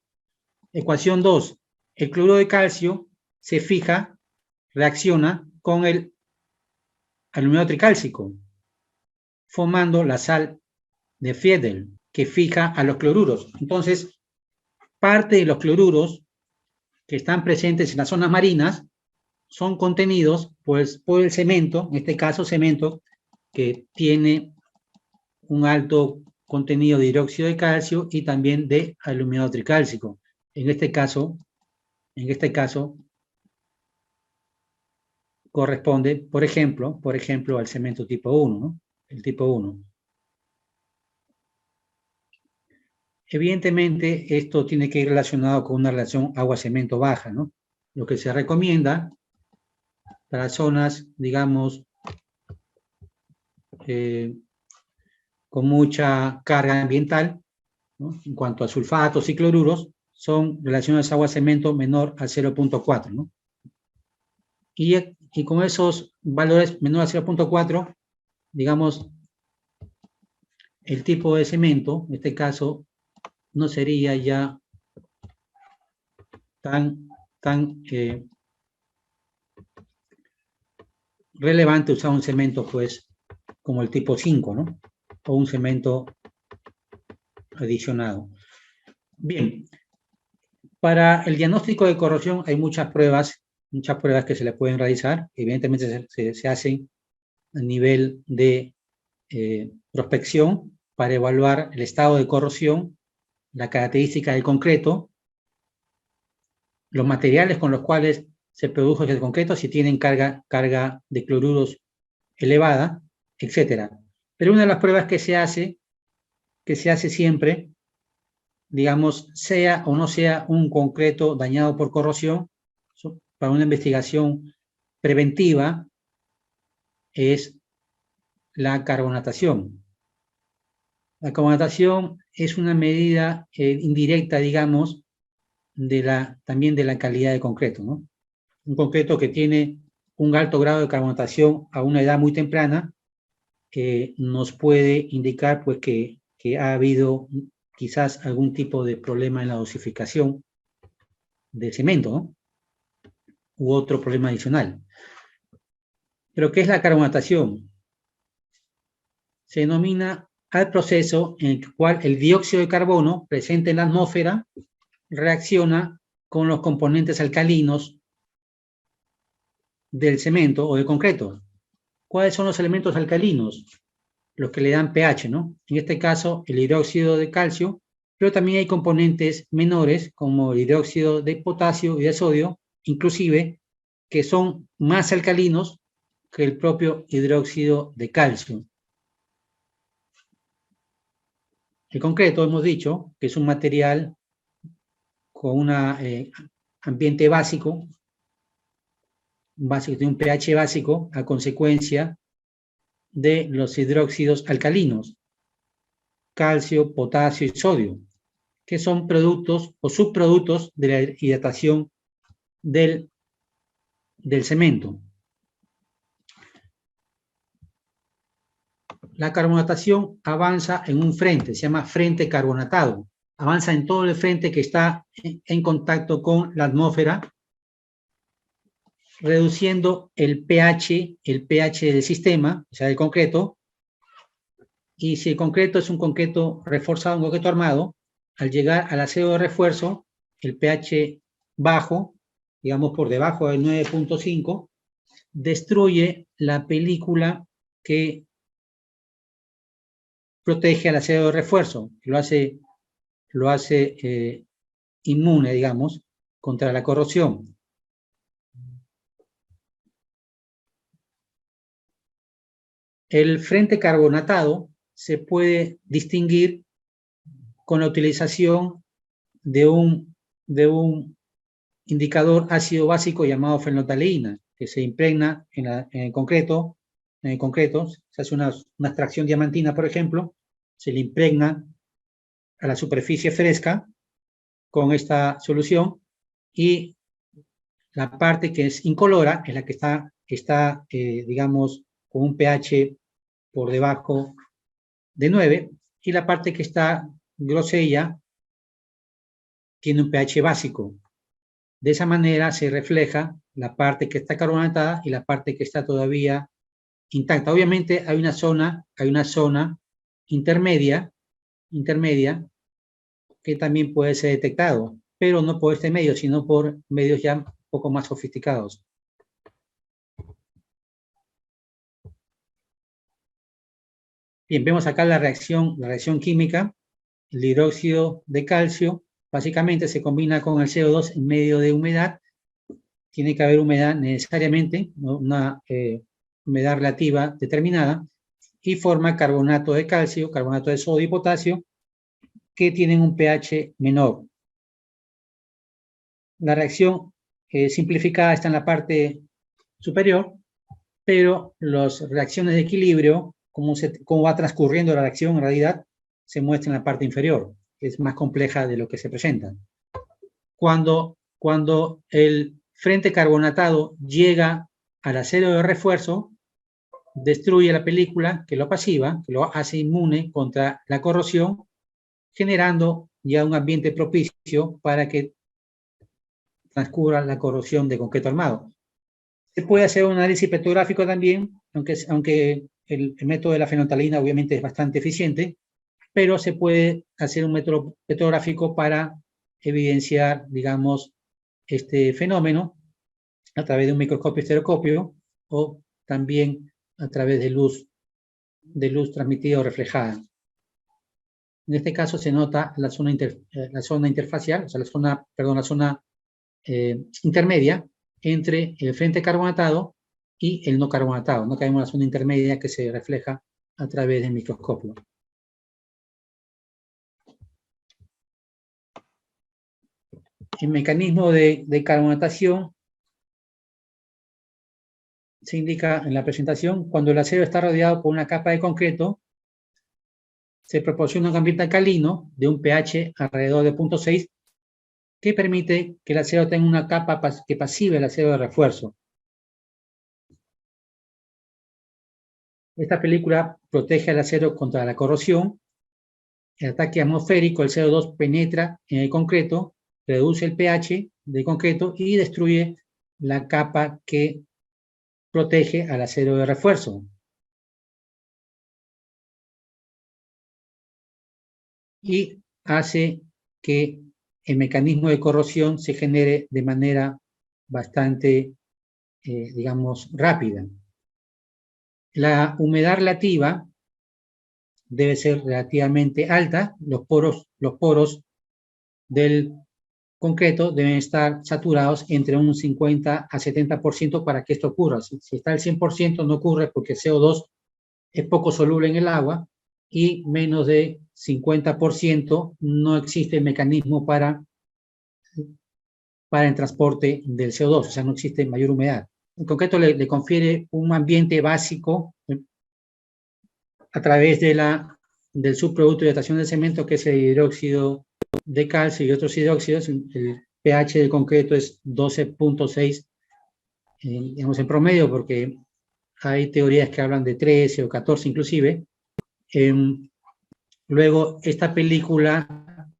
Ecuación 2, el cloruro de calcio se fija, reacciona con el aluminio tricálcico, formando la sal de Friedel, que fija a los cloruros. Entonces, parte de los cloruros que están presentes en las zonas marinas son contenidos pues, por el cemento, en este caso cemento que tiene un alto contenido de hidróxido de calcio y también de aluminio tricálcico. En este caso corresponde, por ejemplo, al cemento tipo 1, ¿no? El tipo 1. Evidentemente, esto tiene que ir relacionado con una relación agua-cemento baja, ¿no? Lo que se recomienda para zonas, digamos, con mucha carga ambiental, ¿no? En cuanto a sulfatos y cloruros, son relaciones agua-cemento menor a 0.4, ¿no? Y con esos valores menor a 0.4, digamos, el tipo de cemento, en este caso, no sería ya tan relevante usar un cemento, pues, como el tipo 5, ¿no? O un cemento adicionado. Bien, para el diagnóstico de corrosión hay muchas pruebas que se le pueden realizar. Evidentemente se hacen a nivel de prospección para evaluar el estado de corrosión, la característica del concreto, los materiales con los cuales se produjo el concreto, si tienen carga de cloruros elevada, etc. Pero una de las pruebas que se hace siempre digamos, sea o no sea un concreto dañado por corrosión, para una investigación preventiva es la carbonatación. La carbonatación es una medida indirecta, digamos, también de la calidad de concreto, ¿no? Un concreto que tiene un alto grado de carbonatación a una edad muy temprana nos puede indicar pues, que ha habido quizás algún tipo de problema en la dosificación del cemento, ¿no? U otro problema adicional. ¿Pero qué es la carbonatación? Se denomina al proceso en el cual el dióxido de carbono presente en la atmósfera reacciona con los componentes alcalinos del cemento o del concreto. ¿Cuáles son los elementos alcalinos? Los que le dan pH, ¿no? En este caso, el hidróxido de calcio, pero también hay componentes menores como el hidróxido de potasio y de sodio, inclusive, que son más alcalinos que el propio hidróxido de calcio. El concreto, hemos dicho, que es un material con un ambiente básico, tiene un pH básico a consecuencia de los hidróxidos alcalinos, calcio, potasio y sodio, que son productos o subproductos de la hidratación del cemento. La carbonatación avanza en un frente, se llama frente carbonatado. Avanza en todo el frente que está en contacto con la atmósfera, reduciendo el pH del sistema, o sea, del concreto. Y si el concreto es un concreto reforzado, un concreto armado, al llegar al acero de refuerzo, el pH bajo, digamos por debajo del 9.5, destruye la película que protege al acero de refuerzo, lo hace inmune, digamos, contra la corrosión. El frente carbonatado se puede distinguir con la utilización de un indicador ácido básico llamado fenolftaleína, que se impregna en el concreto, se hace una extracción diamantina, por ejemplo, se le impregna a la superficie fresca con esta solución y la parte que es incolora es la que está digamos, con un pH por debajo de 9 y la parte que está grosella tiene un pH básico. De esa manera se refleja la parte que está carbonatada y la parte que está todavía intacta. Obviamente hay una zona intermedia que también puede ser detectado, pero no por este medio, sino por medios ya un poco más sofisticados. Bien, vemos acá la reacción química. El hidróxido de calcio básicamente se combina con el CO2 en medio de humedad. Tiene que haber humedad necesariamente, ¿no? Una humedad relativa determinada, y forma carbonato de calcio, carbonato de sodio y potasio, que tienen un pH menor. La reacción simplificada está en la parte superior, pero las reacciones de equilibrio, cómo va transcurriendo la reacción en realidad, se muestra en la parte inferior, que es más compleja de lo que se presenta. Cuando el frente carbonatado llega al acero de refuerzo, destruye la película que lo pasiva, que lo hace inmune contra la corrosión, generando ya un ambiente propicio para que transcurra la corrosión de concreto armado. Se puede hacer un análisis petrográfico también, aunque el método de la fenolftaleína obviamente es bastante eficiente, pero se puede hacer un método petrográfico para evidenciar, digamos, este fenómeno a través de un microscopio estereoscópico o también a través de luz transmitida o reflejada. En este caso se nota la zona interfacial, o sea, la zona intermedia entre el frente carbonatado y el no carbonatado. No caemos en la zona intermedia que se refleja a través del microscopio. el mecanismo de carbonatación se indica en la presentación. Cuando el acero está rodeado por una capa de concreto, se proporciona un ambiente alcalino de un pH alrededor de 0.6 que permite que el acero tenga una capa que pasive el acero de refuerzo. Esta película protege al acero contra la corrosión. El ataque atmosférico, el CO2 penetra en el concreto, reduce el pH del concreto y destruye la capa que protege al acero de refuerzo. Y hace que el mecanismo de corrosión se genere de manera bastante, digamos, rápida. La humedad relativa debe ser relativamente alta. Los poros del concreto deben estar saturados entre un 50 a 70% para que esto ocurra. Si está al 100% no ocurre porque el CO2 es poco soluble en el agua y menos de 50% no existe el mecanismo para el transporte del CO2, o sea, no existe mayor humedad. El concreto le confiere un ambiente básico a través del subproducto de hidratación del cemento, que es el hidróxido de calcio y otros hidróxidos. El pH del concreto es 12.6, digamos en promedio, porque hay teorías que hablan de 13 o 14 inclusive. Luego, esta película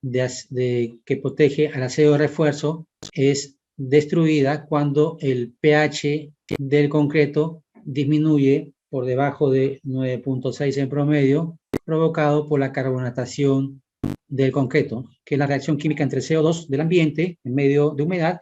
que protege al acero de refuerzo es destruida cuando el pH del concreto disminuye por debajo de 9.6 en promedio, provocado por la carbonatación del concreto, que es la reacción química entre CO2 del ambiente en medio de humedad,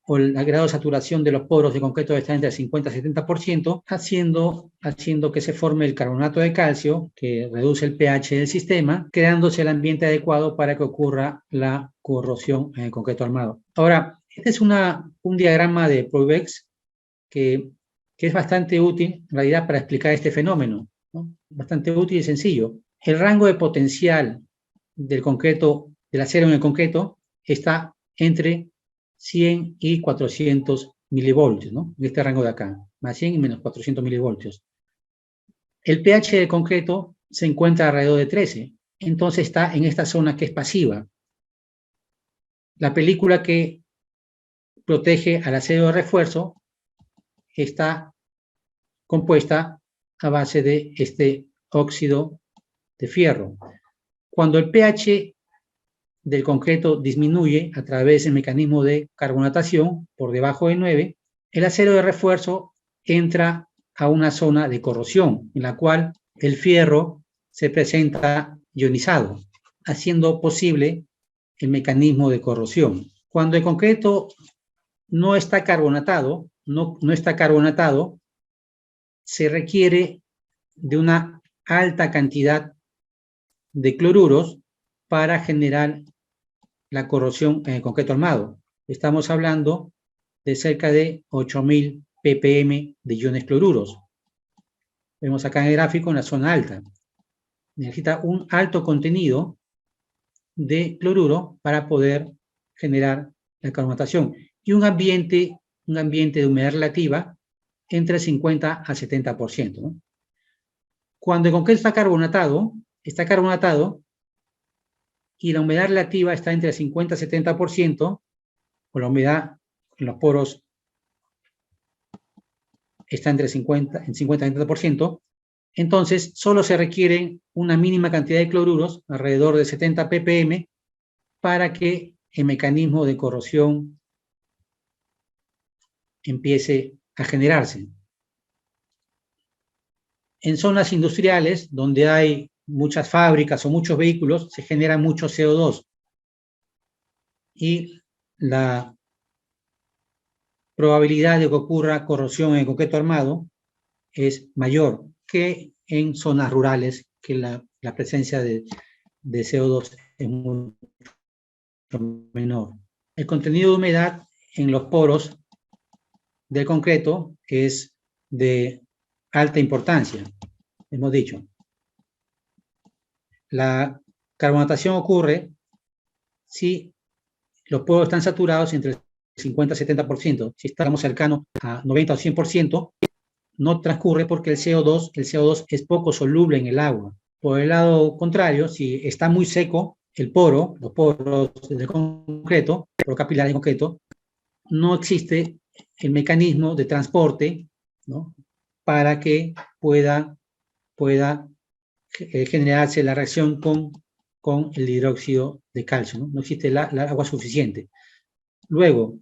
o el grado de saturación de los poros de concreto está entre el 50 y 70%, haciendo que se forme el carbonato de calcio, que reduce el pH del sistema, creándose el ambiente adecuado para que ocurra la corrosión en el concreto armado. Ahora, este es un diagrama de Prouvex que es bastante útil, en realidad, para explicar este fenómeno, ¿no? Bastante útil y sencillo. El rango de potencial del concreto, del acero en el concreto, está entre 100 y 400 milivoltios, ¿no? En este rango de acá, más 100 y menos 400 milivoltios. El pH del concreto se encuentra alrededor de 13, entonces está en esta zona que es pasiva. La película que protege al acero de refuerzo está compuesta a base de este óxido de fierro. Cuando el pH del concreto disminuye a través del mecanismo de carbonatación por debajo de 9, el acero de refuerzo entra a una zona de corrosión en la cual el fierro se presenta ionizado, haciendo posible el mecanismo de corrosión. Cuando el concreto no está carbonatado, se requiere de una alta cantidad de cloruros para generar la corrosión en el concreto armado. Estamos hablando de cerca de 8.000 ppm de iones cloruros. Vemos acá en el gráfico en la zona alta. Necesita un alto contenido de cloruro para poder generar la carbonatación y un ambiente de humedad relativa entre 50 a 70%, ¿no? Cuando el concreto está carbonatado y la humedad relativa está entre 50 y 70%, o la humedad en los poros está entre 50 y 70%, entonces solo se requiere una mínima cantidad de cloruros, alrededor de 70 ppm, para que el mecanismo de corrosión empiece a generarse. En zonas industriales, donde hay muchas fábricas o muchos vehículos, se genera mucho CO2. Y la probabilidad de que ocurra corrosión en el concreto armado es mayor que en zonas rurales, que la presencia de CO2 es mucho menor. El contenido de humedad en los poros del concreto es de alta importancia, hemos dicho. La carbonatación ocurre si los poros están saturados entre el 50 y 70%. Si estamos cercanos a 90 o 100%, no transcurre porque el CO2 es poco soluble en el agua. Por el lado contrario, si está muy seco el poro, los poros del concreto, poro capilar de concreto, no existe el mecanismo de transporte, ¿no?, para que pueda generarse la reacción con el hidróxido de calcio, ¿no? No existe la agua suficiente. Luego,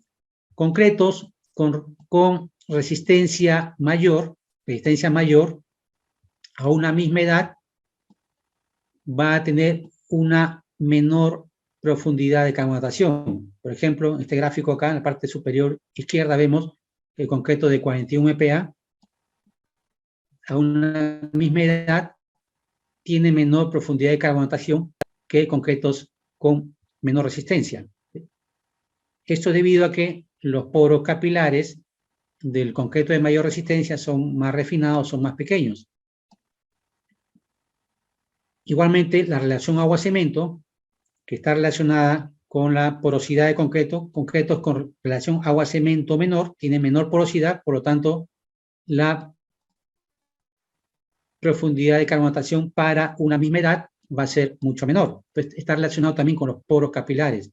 concretos con resistencia mayor a una misma edad va a tener una menor profundidad de carbonatación. Por ejemplo, en este gráfico acá, en la parte superior izquierda, vemos el concreto de 41 MPa a una misma edad tiene menor profundidad de carbonatación que concretos con menor resistencia. Esto es debido a que los poros capilares del concreto de mayor resistencia son más refinados, son más pequeños. Igualmente, la relación agua-cemento, que está relacionada con la porosidad de concretos con relación agua-cemento menor, tiene menor porosidad, por lo tanto, la profundidad de carbonatación para una misma edad va a ser mucho menor. Entonces, está relacionado también con los poros capilares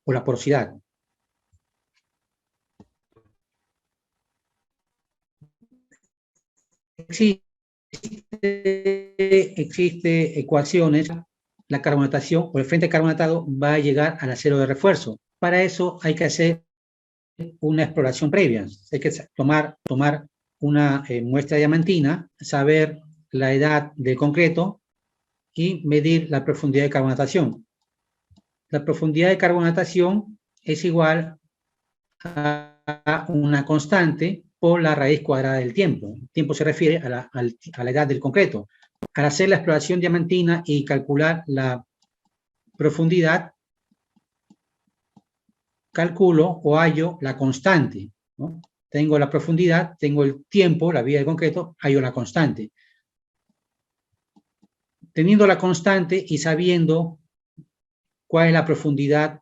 o la porosidad. Existe ecuaciones, la carbonatación o el frente carbonatado va a llegar al acero de refuerzo. Para eso hay que hacer una exploración previa. Hay que tomar una muestra diamantina, saber la edad del concreto y medir la profundidad de carbonatación. La profundidad de carbonatación es igual a una constante por la raíz cuadrada del tiempo. El tiempo se refiere a la edad del concreto. Al hacer la exploración diamantina y calcular la profundidad, calculo o hallo la constante, ¿no? Tengo la profundidad, tengo el tiempo, la vida del concreto, hallo la constante. Teniendo la constante y sabiendo cuál es la profundidad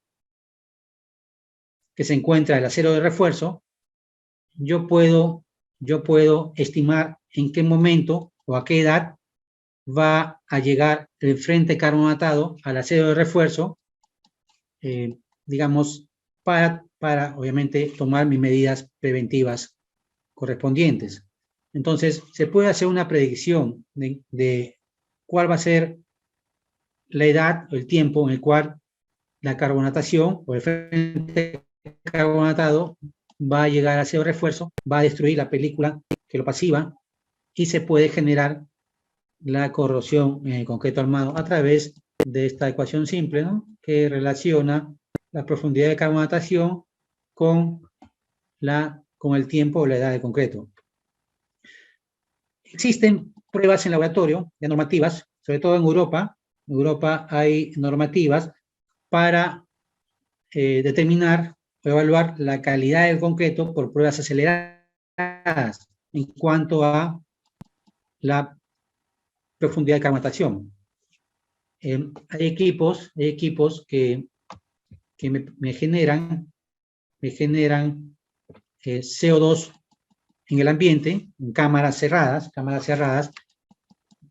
que se encuentra en el acero de refuerzo, yo puedo estimar en qué momento o a qué edad va a llegar el frente carbonatado al acero de refuerzo, digamos, para obviamente tomar mis medidas preventivas correspondientes. Entonces, se puede hacer una predicción de cuál va a ser la edad o el tiempo en el cual la carbonatación o el frente carbonatado va a llegar al acero de refuerzo, va a destruir la película que lo pasiva y se puede generar la corrosión en el concreto armado a través de esta ecuación simple, ¿no?, que relaciona la profundidad de carbonatación con el tiempo o la edad del concreto. Existen pruebas en laboratorio, ya normativas, sobre todo en Europa. En Europa hay normativas para determinar o evaluar la calidad del concreto por pruebas aceleradas en cuanto a la profundidad de carbonatación. Hay equipos que me generan CO2 en el ambiente, en cámaras cerradas,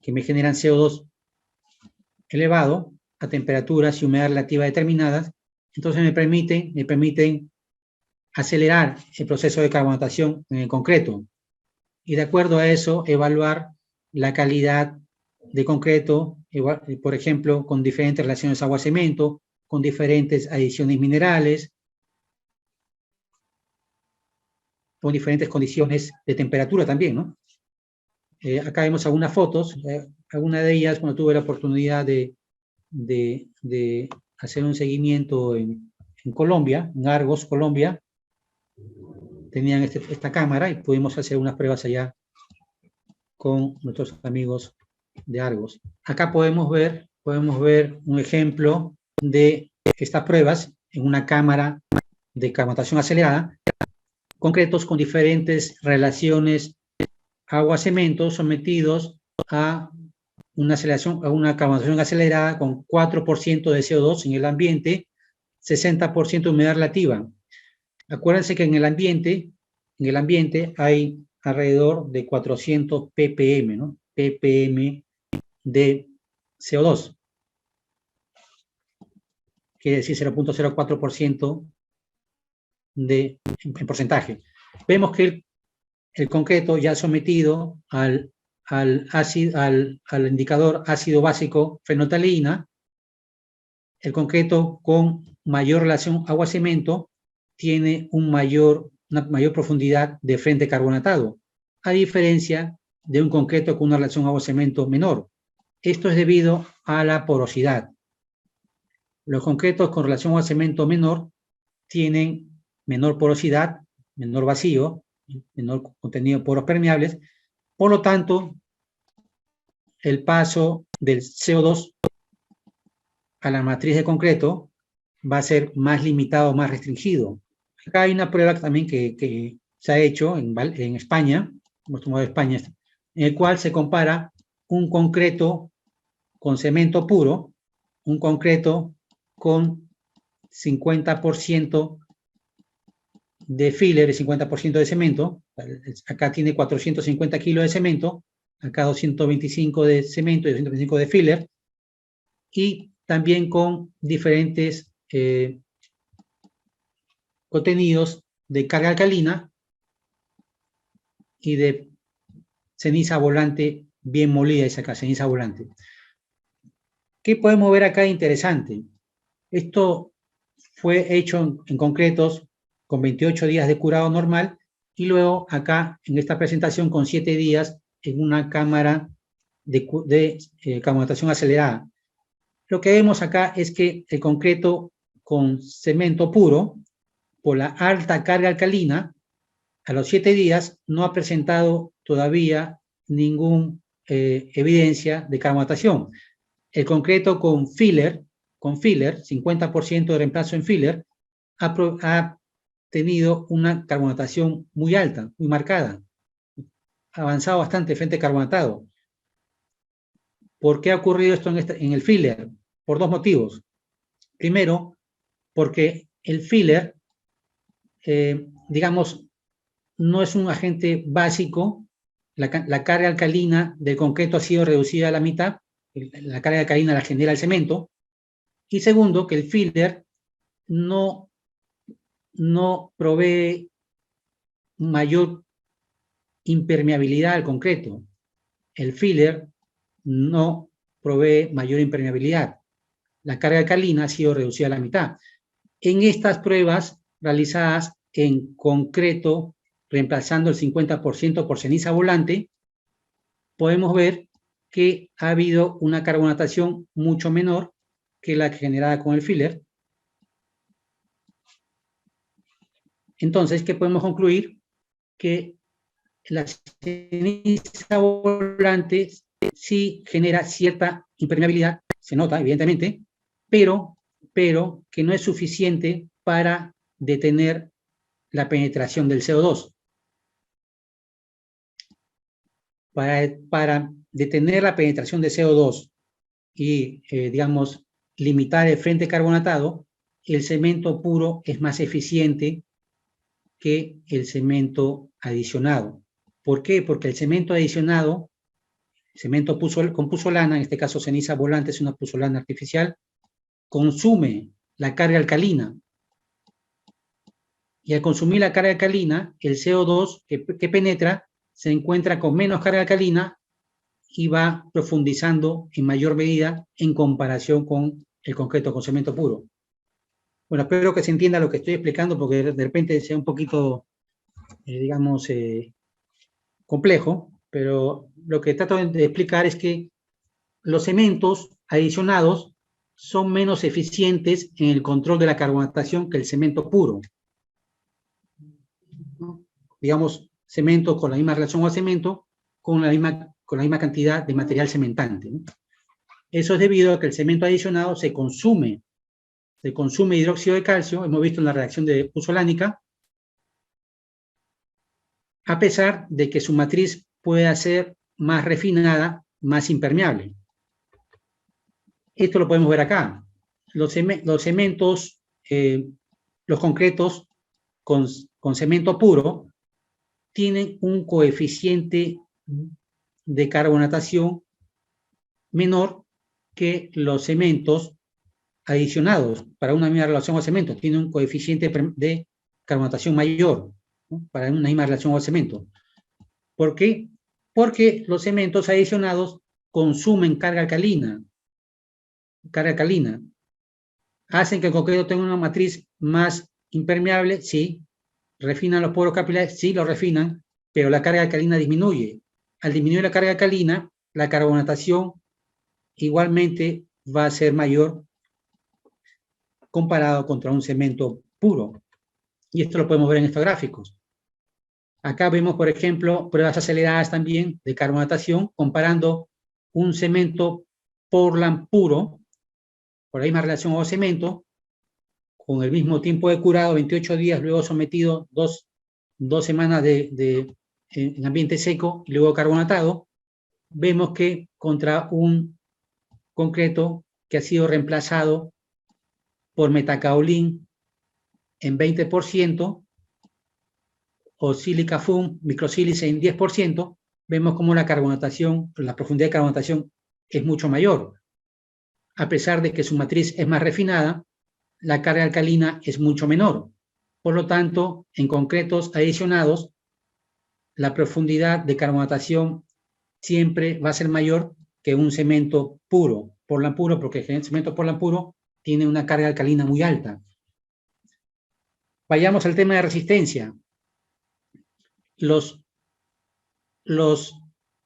que me generan CO2 elevado a temperaturas y humedad relativa determinadas. Entonces me permiten acelerar el proceso de carbonatación en el concreto y de acuerdo a eso evaluar la calidad de concreto, por ejemplo, con diferentes relaciones agua-cemento, con diferentes adiciones minerales, con diferentes condiciones de temperatura también, ¿no? Acá vemos algunas fotos, alguna de ellas cuando tuve la oportunidad de hacer un seguimiento en Colombia, en Argos, Colombia, tenían esta cámara y pudimos hacer unas pruebas allá con nuestros amigos de Argos. Acá podemos ver un ejemplo de estas pruebas en una cámara de carbonatación acelerada, concretos con diferentes relaciones agua-cemento sometidos a una carbonatación acelerada con 4% de CO2 en el ambiente, 60% de humedad relativa. Acuérdense que en el ambiente hay alrededor de 400 ppm, ¿no? ppm de CO2. Quiere decir 0.04% en porcentaje. Vemos que el concreto ya sometido al indicador ácido básico fenolftaleína, el concreto con mayor relación agua-cemento tiene una mayor profundidad de frente carbonatado, a diferencia de un concreto con una relación agua-cemento menor. Esto es debido a la porosidad. Los concretos con relación agua-cemento menor tienen menor porosidad, menor vacío, menor contenido de poros permeables. Por lo tanto, el paso del CO2 a la matriz de concreto va a ser más limitado, más restringido. Acá hay una prueba también que se ha hecho en España, hemos tomado España, en el cual se compara un concreto con cemento puro, un concreto con 50% de filler y 50% de cemento. Acá tiene 450 kilos de cemento, acá 225 de cemento y 225 de filler, y también con diferentes contenidos de carga alcalina y de ceniza volante bien molida, es acá, ceniza volante. ¿Qué podemos ver acá interesante? Esto fue hecho en concretos con 28 días de curado normal y luego acá en esta presentación con 7 días en una cámara de carbonatación acelerada. Lo que vemos acá es que el concreto con cemento puro, por la alta carga alcalina, a los 7 días no ha presentado todavía ninguna evidencia de carbonatación. El concreto con filler, 50% de reemplazo en filler, ha tenido una carbonatación muy alta, muy marcada. Ha avanzado bastante frente carbonatado. ¿Por qué ha ocurrido esto en el filler? Por dos motivos. Primero, porque el filler, digamos, no es un agente básico. La carga alcalina del concreto ha sido reducida a la mitad. La carga alcalina la genera el cemento. Y segundo, que el filler no provee mayor impermeabilidad al concreto. El filler no provee mayor impermeabilidad. La carga alcalina ha sido reducida a la mitad. En estas pruebas realizadas en concreto, reemplazando el 50% por ceniza volante, podemos ver que ha habido una carbonatación mucho menor que la generada con el filler. Entonces, ¿qué podemos concluir? Que la ceniza volante sí genera cierta impermeabilidad, se nota evidentemente, pero que no es suficiente para detener la penetración del CO2. Para detener la penetración de CO2 y, digamos, limitar el frente carbonatado, el cemento puro es más eficiente que el cemento adicionado. ¿Por qué? Porque el cemento adicionado, cemento con puzolana, en este caso ceniza volante es una puzolana artificial, consume la carga alcalina. Y al consumir la carga alcalina, el CO2 que penetra se encuentra con menos carga alcalina y va profundizando en mayor medida en comparación con el concreto con cemento puro. Bueno, espero que se entienda lo que estoy explicando porque de repente sea un poquito, digamos, complejo, pero lo que trato de explicar es que los cementos adicionados son menos eficientes en el control de la carbonatación que el cemento puro. Digamos, cemento con la misma relación al cemento, con la misma cantidad de material cementante, ¿no? Eso es debido a que el cemento adicionado se consume hidróxido de calcio, hemos visto en la reacción de puzolánica, a pesar de que su matriz pueda ser más refinada, más impermeable. Esto lo podemos ver acá. Los cementos, los concretos con cemento puro tienen un coeficiente de carbonatación menor que los cementos adicionados para una misma relación al cemento. Tiene un coeficiente de carbonatación mayor, ¿no? Para una misma relación al cemento. ¿Por qué? Porque los cementos adicionados consumen carga alcalina. Hacen que el concreto tenga una matriz más impermeable, sí. Refinan los poros capilares, sí, lo refinan, pero la carga alcalina disminuye. Al disminuir la carga alcalina, la carbonatación igualmente va a ser mayor comparado contra un cemento puro. Y esto lo podemos ver en estos gráficos. Acá vemos, por ejemplo, pruebas aceleradas también de carbonatación, comparando un cemento Portland puro, por la misma relación al cemento, con el mismo tiempo de curado, 28 días, luego sometido dos semanas en ambiente seco y luego carbonatado, vemos que contra un concreto que ha sido reemplazado por metacaolín en 20%, o sílica foam, microsílice en 10%, vemos como la carbonatación, la profundidad de carbonatación es mucho mayor. A pesar de que su matriz es más refinada, la carga alcalina es mucho menor. Por lo tanto, en concretos adicionados, la profundidad de carbonatación siempre va a ser mayor que un cemento puro, Portland puro, porque el cemento Portland puro tiene una carga alcalina muy alta. Vayamos al tema de resistencia. Los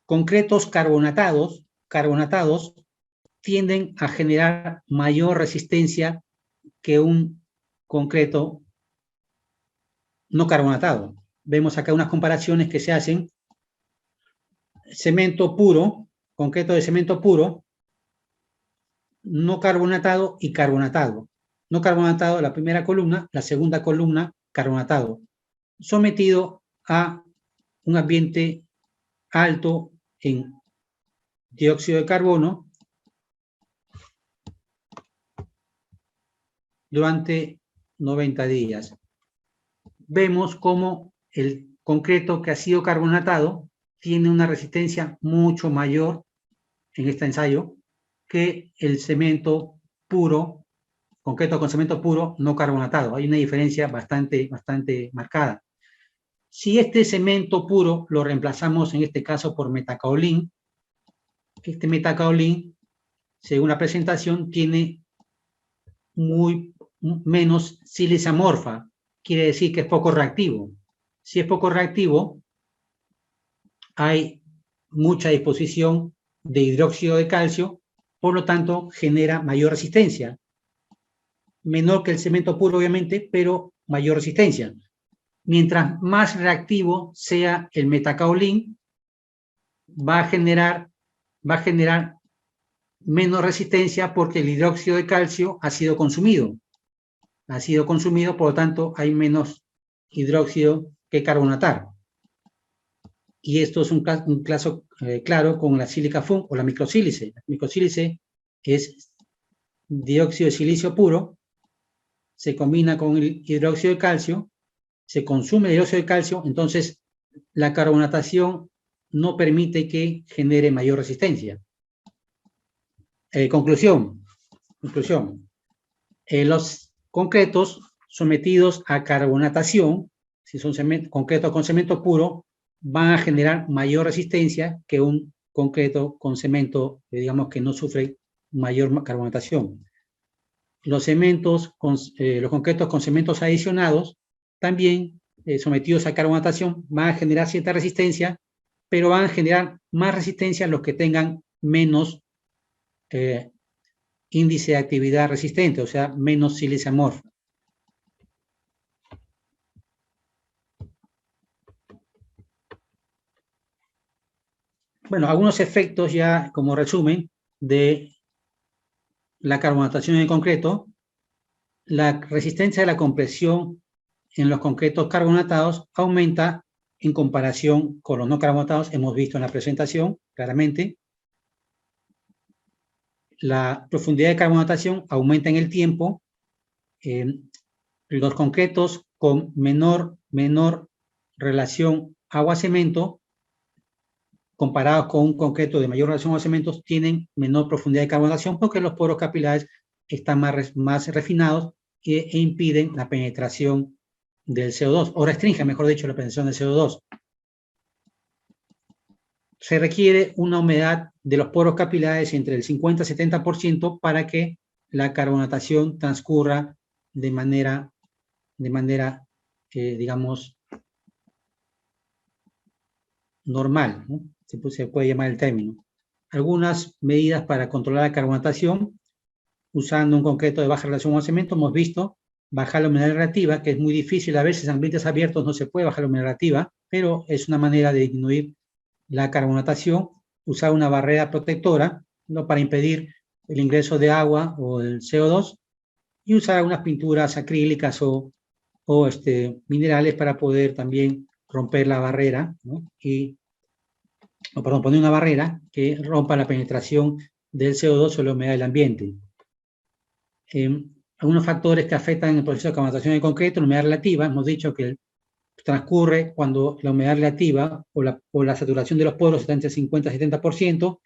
concretos carbonatados tienden a generar mayor resistencia que un concreto no carbonatado. Vemos acá unas comparaciones que se hacen. Cemento puro, concreto de cemento puro, no carbonatado y carbonatado. No carbonatado, la primera columna, la segunda columna, carbonatado. Sometido a un ambiente alto en dióxido de carbono durante 90 días. Vemos cómo el concreto que ha sido carbonatado tiene una resistencia mucho mayor en este ensayo que el cemento puro, concreto con cemento puro no carbonatado. Hay una diferencia bastante marcada. Si este cemento puro lo reemplazamos en este caso por metacaolín, este metacaolín, según la presentación, tiene menos sílice amorfa, quiere decir que es poco reactivo. Si es poco reactivo, hay mucha disposición de hidróxido de calcio, por lo tanto genera mayor resistencia. Menor que el cemento puro, obviamente, pero mayor resistencia. Mientras más reactivo sea el metacaolín, va a generar menos resistencia porque el hidróxido de calcio ha sido consumido. Por lo tanto, hay menos hidróxido que carbonatar. Y esto es un caso claro con la sílica foam o la microsílice. La microsílice es dióxido de silicio puro, se combina con el hidróxido de calcio, se consume el hidróxido de calcio, entonces la carbonatación no permite que genere mayor resistencia. Conclusión. Los concretos sometidos a carbonatación, si son concretos con cemento puro, van a generar mayor resistencia que un concreto con cemento, digamos, que no sufre mayor carbonatación. Los concretos con cementos adicionados, también sometidos a carbonatación, van a generar cierta resistencia, pero van a generar más resistencia los que tengan menos índice de actividad resistente, o sea, menos sílice amorfa. Bueno, algunos efectos ya como resumen de la carbonatación en el concreto. La resistencia de la compresión en los concretos carbonatados aumenta en comparación con los no carbonatados, hemos visto en la presentación claramente. la profundidad de carbonatación aumenta en el tiempo. Los concretos con menor relación agua-cemento, comparados con un concreto de mayor relación agua-cemento, tienen menor profundidad de carbonatación porque los poros capilares están más refinados e impiden la penetración del CO2, o restringen, mejor dicho, la penetración del CO2. Se requiere una humedad de los poros capilares entre el 50 y 70% para que la carbonatación transcurra de manera digamos, normal, ¿no? Se puede llamar el término. Algunas medidas para controlar la carbonatación, usando un concreto de baja relación con cemento, hemos visto bajar la humedad relativa, que es muy difícil, a veces en ambientes abiertos no se puede bajar la humedad relativa, pero es una manera de disminuir la carbonatación, usar una barrera protectora, ¿no?, para impedir el ingreso de agua o el CO2, y usar unas pinturas acrílicas o minerales para poder también romper la barrera, ¿no? Poner una barrera que rompa la penetración del CO2 o la humedad del ambiente. Algunos factores que afectan el proceso de carbonatación de concreto, la humedad relativa, hemos dicho que transcurre cuando la humedad relativa o la saturación de los poros está entre 50 y 70%,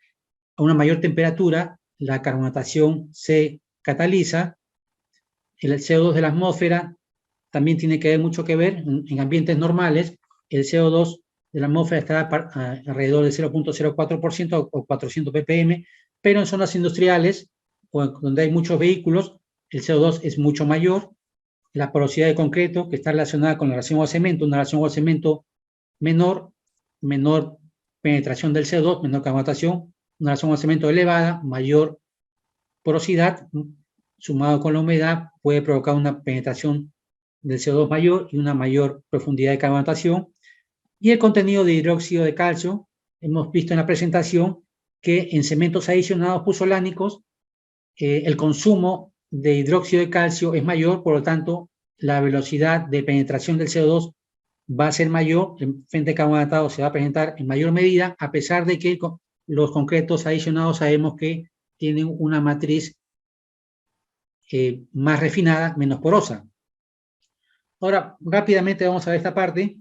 a una mayor temperatura la carbonatación se cataliza, el CO2 de la atmósfera también tiene mucho que ver. En ambientes normales, el CO2 de la atmósfera está alrededor del 0.04% o 400 ppm, pero en zonas industriales o donde hay muchos vehículos, el CO2 es mucho mayor. La porosidad de concreto, que está relacionada con la relación agua-cemento, una relación agua-cemento menor penetración del CO2, menor carbonatación, una relación agua-cemento elevada, mayor porosidad, sumado con la humedad, puede provocar una penetración del CO2 mayor y una mayor profundidad de carbonatación. Y el contenido de hidróxido de calcio, hemos visto en la presentación que en cementos adicionados puzolánicos el consumo de hidróxido de calcio es mayor, por lo tanto la velocidad de penetración del CO2 va a ser mayor, el frente carbonatado se va a presentar en mayor medida, a pesar de que los concretos adicionados sabemos que tienen una matriz más refinada, menos porosa. Ahora, rápidamente vamos a ver esta parte.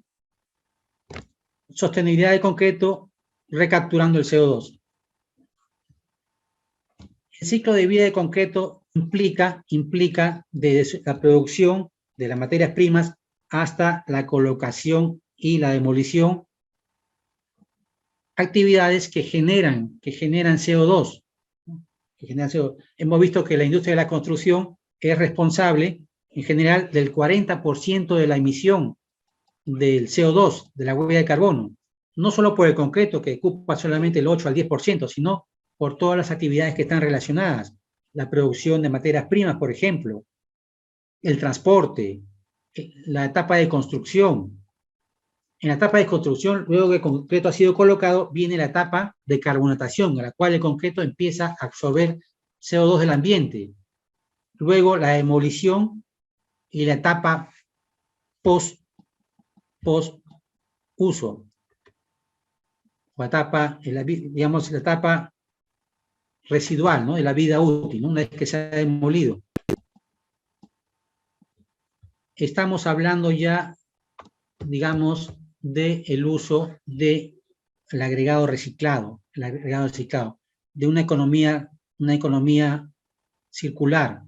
Sostenibilidad de concreto recapturando el CO2. El ciclo de vida de concreto implica desde la producción de las materias primas hasta la colocación y la demolición, actividades que generan CO2. Hemos visto que la industria de la construcción es responsable en general del 40% de la emisión del CO2, de la huella de carbono, no solo por el concreto, que ocupa solamente el 8 al 10%, sino por todas las actividades que están relacionadas, la producción de materias primas, por ejemplo, el transporte, la etapa de construcción. En la etapa de construcción, luego que el concreto ha sido colocado, viene la etapa de carbonatación, en la cual el concreto empieza a absorber CO2 del ambiente. Luego la demolición y la etapa post-uso. La etapa, digamos, la etapa residual, ¿no?, de la vida útil, ¿no?, una vez que se ha demolido. Estamos hablando ya, digamos, del uso del agregado reciclado, de una economía circular,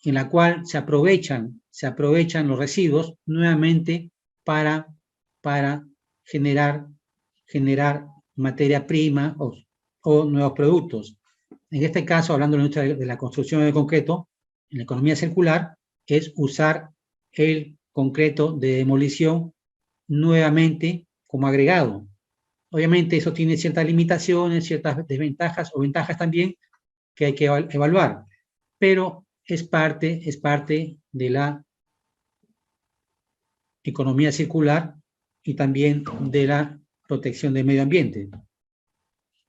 en la cual se aprovechan los residuos nuevamente para generar materia prima o nuevos productos. En este caso, hablando de la industria de la construcción de concreto, en la economía circular, es usar el concreto de demolición nuevamente como agregado. Obviamente eso tiene ciertas limitaciones, ciertas desventajas o ventajas también que hay que evaluar, pero es parte de la economía circular y también de la protección del medio ambiente.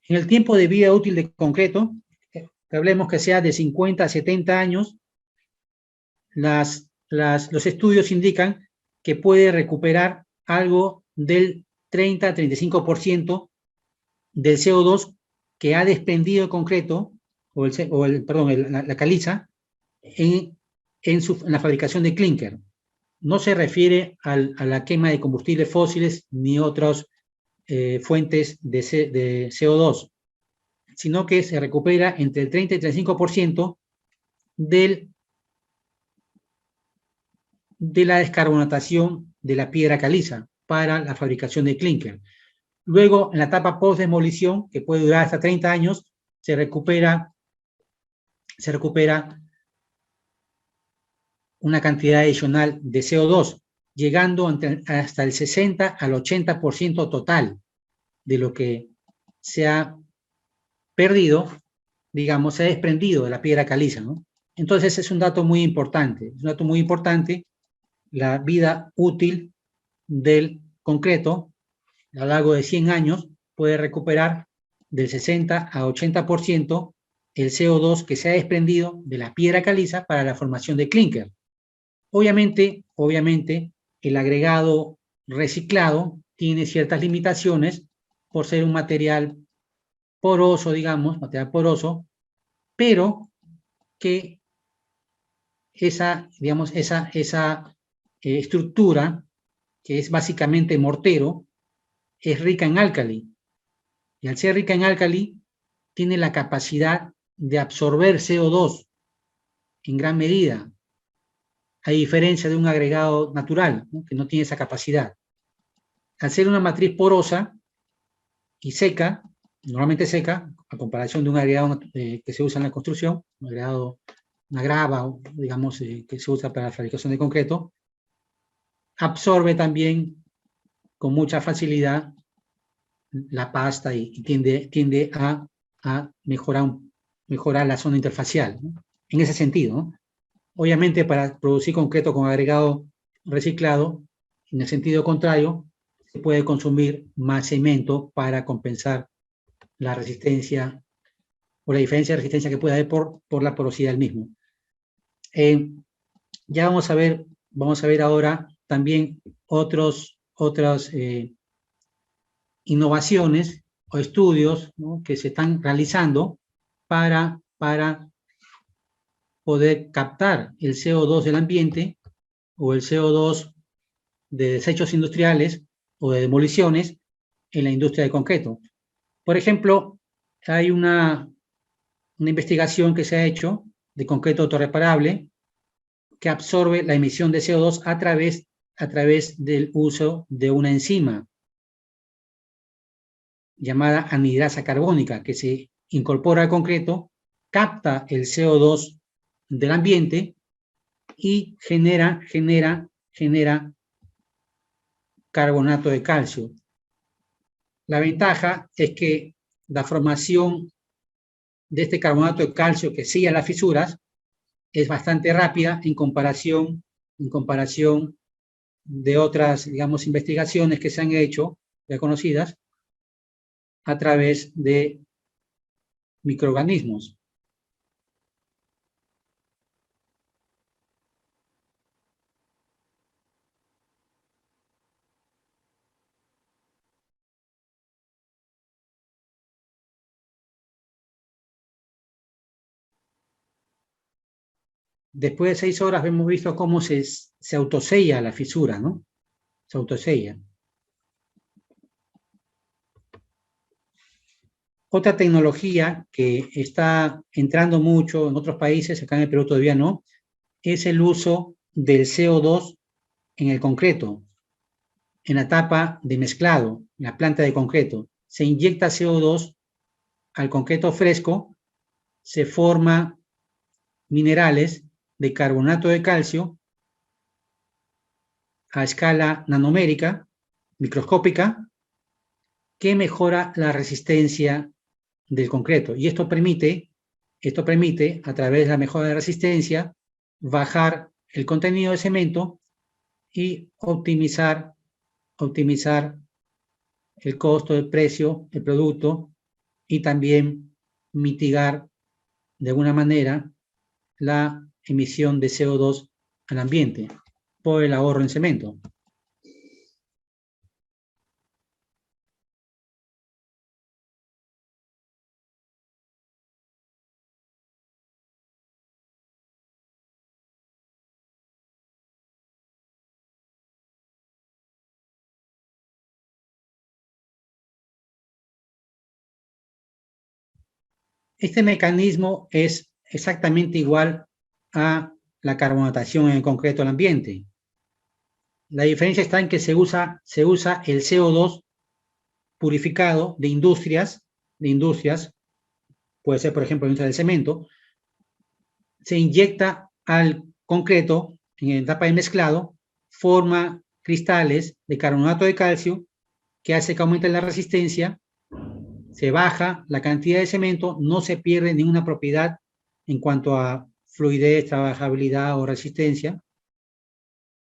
En el tiempo de vida útil de concreto, hablemos que sea de 50 a 70 años, los estudios indican que puede recuperar algo del 30 a 35% del CO2 que ha desprendido el concreto la caliza en la fabricación de clínker. No se refiere a la quema de combustibles fósiles ni otras fuentes de CO2, sino que se recupera entre el 30 y 35% de la descarbonatación de la piedra caliza para la fabricación de clínker. Luego, en la etapa post-demolición, que puede durar hasta 30 años, se recupera una cantidad adicional de CO2, llegando hasta el 60 al 80% total de lo que se ha perdido, digamos, se ha desprendido de la piedra caliza, ¿no? Entonces es un dato muy importante, la vida útil del concreto a lo largo de 100 años puede recuperar del 60 a 80% el CO2 que se ha desprendido de la piedra caliza para la formación de clínker. Obviamente, el agregado reciclado tiene ciertas limitaciones por ser un material poroso, pero que esa estructura, que es básicamente mortero, es rica en álcali. Y al ser rica en álcali, tiene la capacidad de absorber CO2 en gran medida, a diferencia de un agregado natural, ¿no?, que no tiene esa capacidad. Al ser una matriz porosa y seca, normalmente seca, a comparación de un agregado que se usa en la construcción, un agregado, una grava, digamos, que se usa para la fabricación de concreto, absorbe también con mucha facilidad la pasta y tiende a mejorar la zona interfacial, ¿no?, en ese sentido, ¿no? Obviamente, para producir concreto con agregado reciclado, en el sentido contrario, se puede consumir más cemento para compensar la resistencia o la diferencia de resistencia que puede haber por la porosidad del mismo. Ya vamos a ver ahora también otras innovaciones o estudios, ¿no?, que se están realizando para poder captar el CO2 del ambiente o el CO2 de desechos industriales o de demoliciones en la industria de concreto. Por ejemplo, hay una investigación que se ha hecho de concreto autorreparable que absorbe la emisión de CO2 a través del uso de una enzima llamada anhidrasa carbónica, que se incorpora al concreto, capta el CO2 del ambiente y genera carbonato de calcio. La ventaja es que la formación de este carbonato de calcio que sella las fisuras es bastante rápida en comparación de otras, digamos, investigaciones que se han hecho, ya conocidas, a través de microorganismos. Después de 6 horas hemos visto cómo se autosella la fisura, ¿no? Se autosella. Otra tecnología que está entrando mucho en otros países, acá en el Perú todavía no, es el uso del CO2 en el concreto, en la etapa de mezclado, en la planta de concreto. Se inyecta CO2 al concreto fresco, se forman minerales de carbonato de calcio a escala nanomérica, microscópica, que mejora la resistencia del concreto. Y esto permite, a través de la mejora de resistencia, bajar el contenido de cemento y optimizar el costo, el precio, el producto, y también mitigar de alguna manera la emisión de CO2 al ambiente por el ahorro en cemento. Este mecanismo es exactamente igual a la carbonatación en el concreto del ambiente. La diferencia está en que se usa el CO2 purificado de industrias, puede ser por ejemplo la industria del cemento, se inyecta al concreto en etapa de mezclado, forma cristales de carbonato de calcio que hace que aumente la resistencia, se baja la cantidad de cemento, no se pierde ninguna propiedad en cuanto a fluidez, trabajabilidad o resistencia,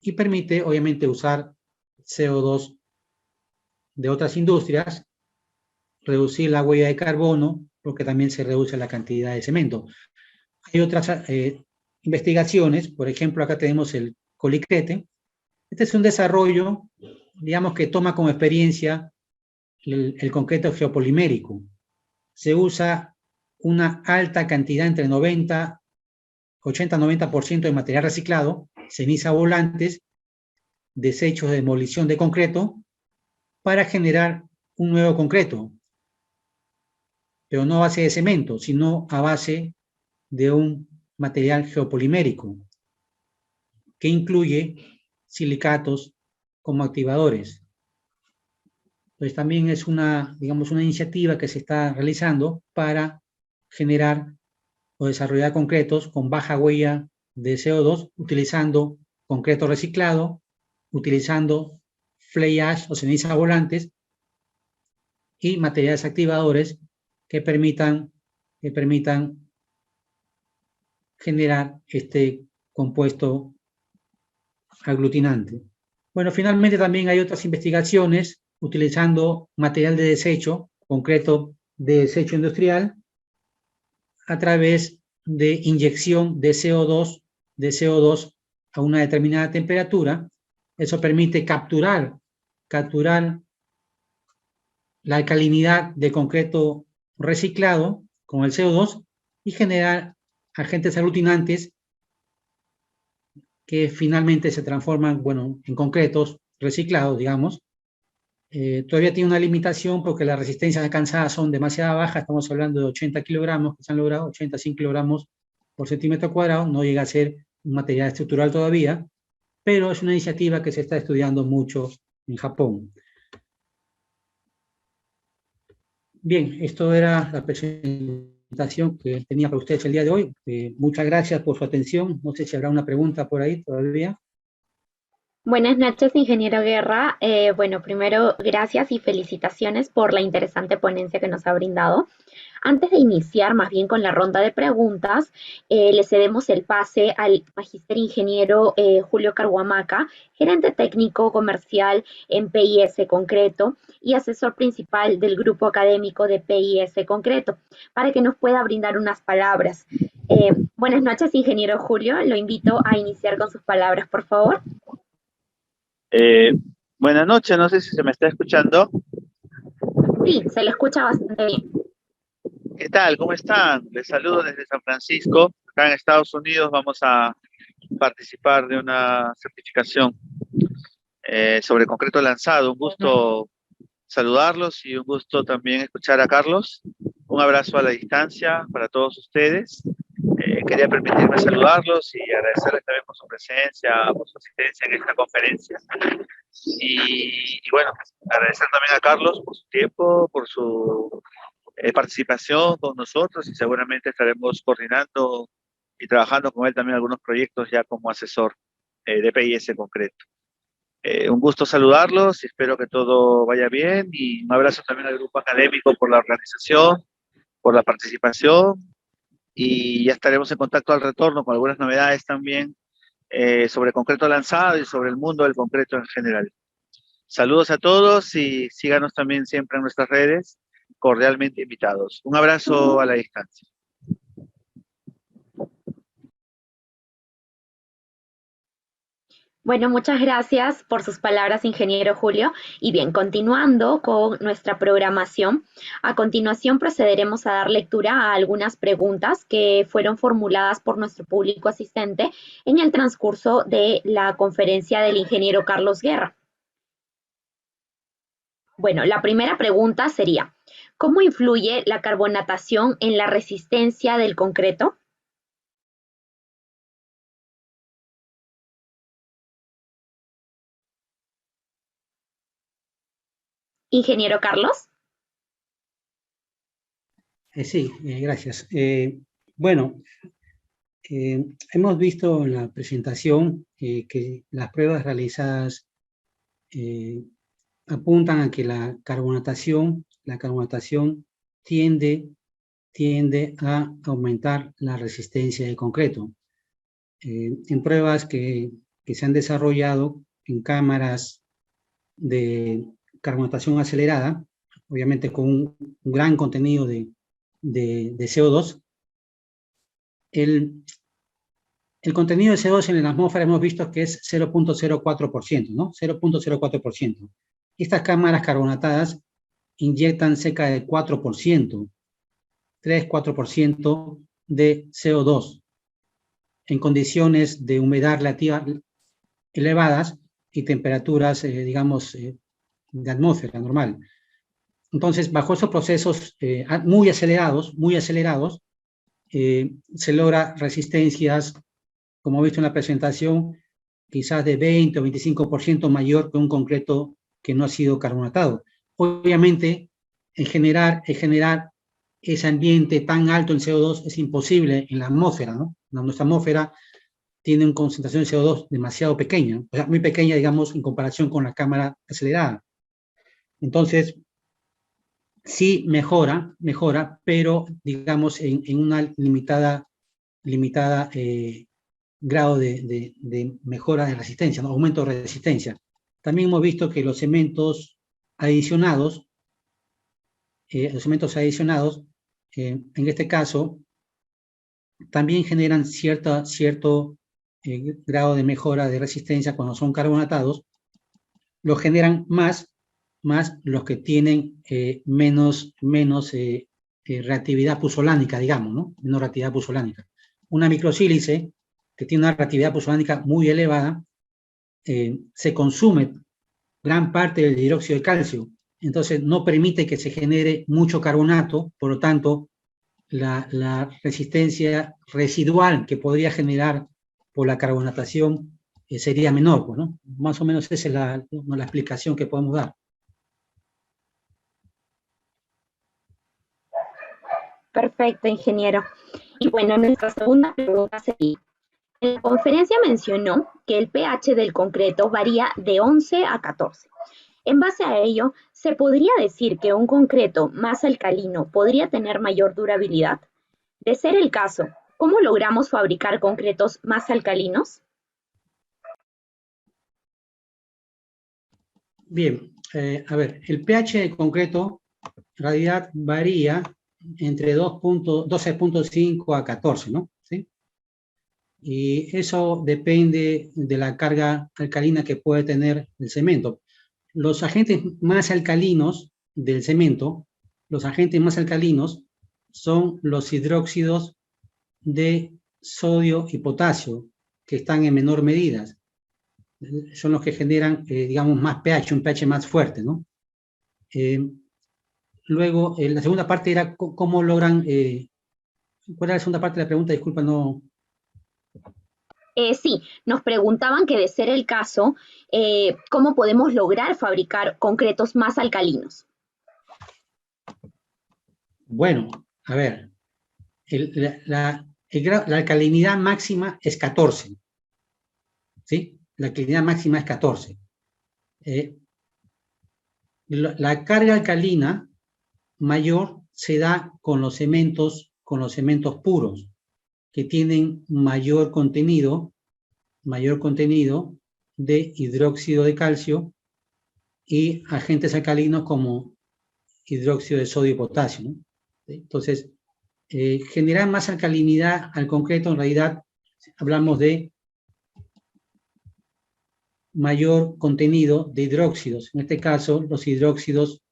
y permite obviamente usar CO2 de otras industrias, reducir la huella de carbono, porque también se reduce la cantidad de cemento. Hay otras investigaciones, por ejemplo, acá tenemos el colicrete. Este es un desarrollo, digamos, que toma como experiencia el concreto geopolimérico. Se usa una alta cantidad, entre 80-90% de material reciclado, ceniza volantes, desechos de demolición de concreto, para generar un nuevo concreto, pero no a base de cemento, sino a base de un material geopolimérico, que incluye silicatos como activadores. Pues también es digamos, una iniciativa que se está realizando para generar o desarrollar concretos con baja huella de CO2, utilizando concreto reciclado, utilizando fly ash o ceniza volantes y materiales activadores que permitan generar este compuesto aglutinante. Bueno, finalmente también hay otras investigaciones utilizando material de desecho, concreto de desecho industrial, a través de inyección de CO2 a una determinada temperatura. Eso permite capturar la alcalinidad de concreto reciclado con el CO2 y generar agentes aglutinantes que finalmente se transforman, bueno, en concretos reciclados, digamos. Todavía tiene una limitación porque las resistencias alcanzadas son demasiado bajas, estamos hablando de 80 kilogramos que se han logrado, 85 kilogramos por centímetro cuadrado, no llega a ser un material estructural todavía, pero es una iniciativa que se está estudiando mucho en Japón. Bien, esto era la presentación que tenía para ustedes el día de hoy. Muchas gracias por su atención. No sé si habrá una pregunta por ahí todavía. Buenas noches, ingeniero Guerra. Bueno, primero, gracias y felicitaciones por la interesante ponencia que nos ha brindado. Antes de iniciar más bien con la ronda de preguntas, le cedemos el pase al magíster ingeniero Julio Carhuamaca, gerente técnico comercial en PIS Concreto y asesor principal del grupo académico de PIS Concreto, para que nos pueda brindar unas palabras. Buenas noches, ingeniero Julio. Lo invito a iniciar con sus palabras, por favor. Buenas noches, no sé si se me está escuchando. Sí, se lo escucha bastante bien. ¿Qué tal? ¿Cómo están? Les saludo desde San Francisco. Acá en Estados Unidos vamos a participar de una certificación sobre concreto lanzado. Un gusto saludarlos y un gusto también escuchar a Carlos. Un abrazo a la distancia para todos ustedes. Quería permitirme saludarlos y agradecerles también por su presencia, por su asistencia en esta conferencia. Y bueno, agradecer también a Carlos por su tiempo, por su participación con nosotros, y seguramente estaremos coordinando y trabajando con él también algunos proyectos ya como asesor de PIS Concreto. Un gusto saludarlos y espero que todo vaya bien, y un abrazo también al grupo académico por la organización, por la participación, y ya estaremos en contacto al retorno con algunas novedades también sobre concreto lanzado y sobre el mundo del concreto en general. Saludos a todos y síganos también siempre en nuestras redes, cordialmente invitados. Un abrazo a la distancia. Bueno, muchas gracias por sus palabras, ingeniero Julio. Y bien, continuando con nuestra programación, a continuación procederemos a dar lectura a algunas preguntas que fueron formuladas por nuestro público asistente en el transcurso de la conferencia del ingeniero Carlos Guerra. Bueno, la primera pregunta sería: ¿Cómo influye la carbonatación en la resistencia del concreto? Ingeniero Carlos. Sí, gracias. Bueno, hemos visto en la presentación que las pruebas realizadas apuntan a que la carbonatación tiende a aumentar la resistencia del concreto. En pruebas que se han desarrollado en cámaras de carbonatación acelerada, obviamente con un gran contenido de CO2, el contenido de CO2 en la atmósfera hemos visto que es 0.04%, ¿no? 0.04%. Estas cámaras carbonatadas inyectan cerca de 4%, 3-4% de CO2 en condiciones de humedad relativa elevadas y temperaturas, digamos, de atmósfera normal. Entonces, bajo esos procesos muy acelerados, se logra resistencias, como he visto en la presentación, quizás de 20 o 25% mayor que un concreto que no ha sido carbonatado. Obviamente, generar ese ambiente tan alto en CO2 es imposible en la atmósfera, ¿no? Nuestra atmósfera tiene una concentración de CO2 demasiado pequeña, o sea, muy pequeña, digamos, en comparación con la cámara acelerada. Entonces, sí mejora, pero, digamos, en una limitada grado de mejora de resistencia, ¿no? Aumento de resistencia. También hemos visto que los cementos adicionados, en este caso, también generan cierto grado de mejora de resistencia cuando son carbonatados. Lo generan más los que tienen menos reactividad puzolánica, digamos, ¿no? Menos reactividad puzolánica. Una microsílice que tiene una reactividad puzolánica muy elevada, se consume gran parte del hidróxido de calcio, entonces no permite que se genere mucho carbonato, por lo tanto, la resistencia residual que podría generar por la carbonatación sería menor, ¿no? Más o menos esa es la explicación que podemos dar. Perfecto, ingeniero. Y bueno, nuestra segunda pregunta sería, en la conferencia mencionó que el pH del concreto varía de 11 a 14. En base a ello, ¿se podría decir que un concreto más alcalino podría tener mayor durabilidad? De ser el caso, ¿cómo logramos fabricar concretos más alcalinos? Bien, a ver, el pH del concreto en realidad varía entre 12.5 a 14, ¿no? ¿Sí? Y eso depende de la carga alcalina que puede tener el cemento. Los agentes más alcalinos del cemento, son los hidróxidos de sodio y potasio, que están en menor medida. Son los que generan, digamos, más pH, un pH más fuerte, ¿no? Luego, la segunda parte era cómo logran... ¿Cuál era la segunda parte de la pregunta? Disculpa, no... Sí, nos preguntaban que de ser el caso, ¿cómo podemos lograr fabricar concretos más alcalinos? Bueno, a ver, la alcalinidad máxima es 14, ¿sí? La alcalinidad máxima es 14. La carga alcalina mayor se da con los cementos puros, que tienen mayor contenido de hidróxido de calcio y agentes alcalinos como hidróxido de sodio y potasio, ¿no? Entonces, generar más alcalinidad al concreto, en realidad hablamos de mayor contenido de hidróxidos. En este caso, los hidróxidos,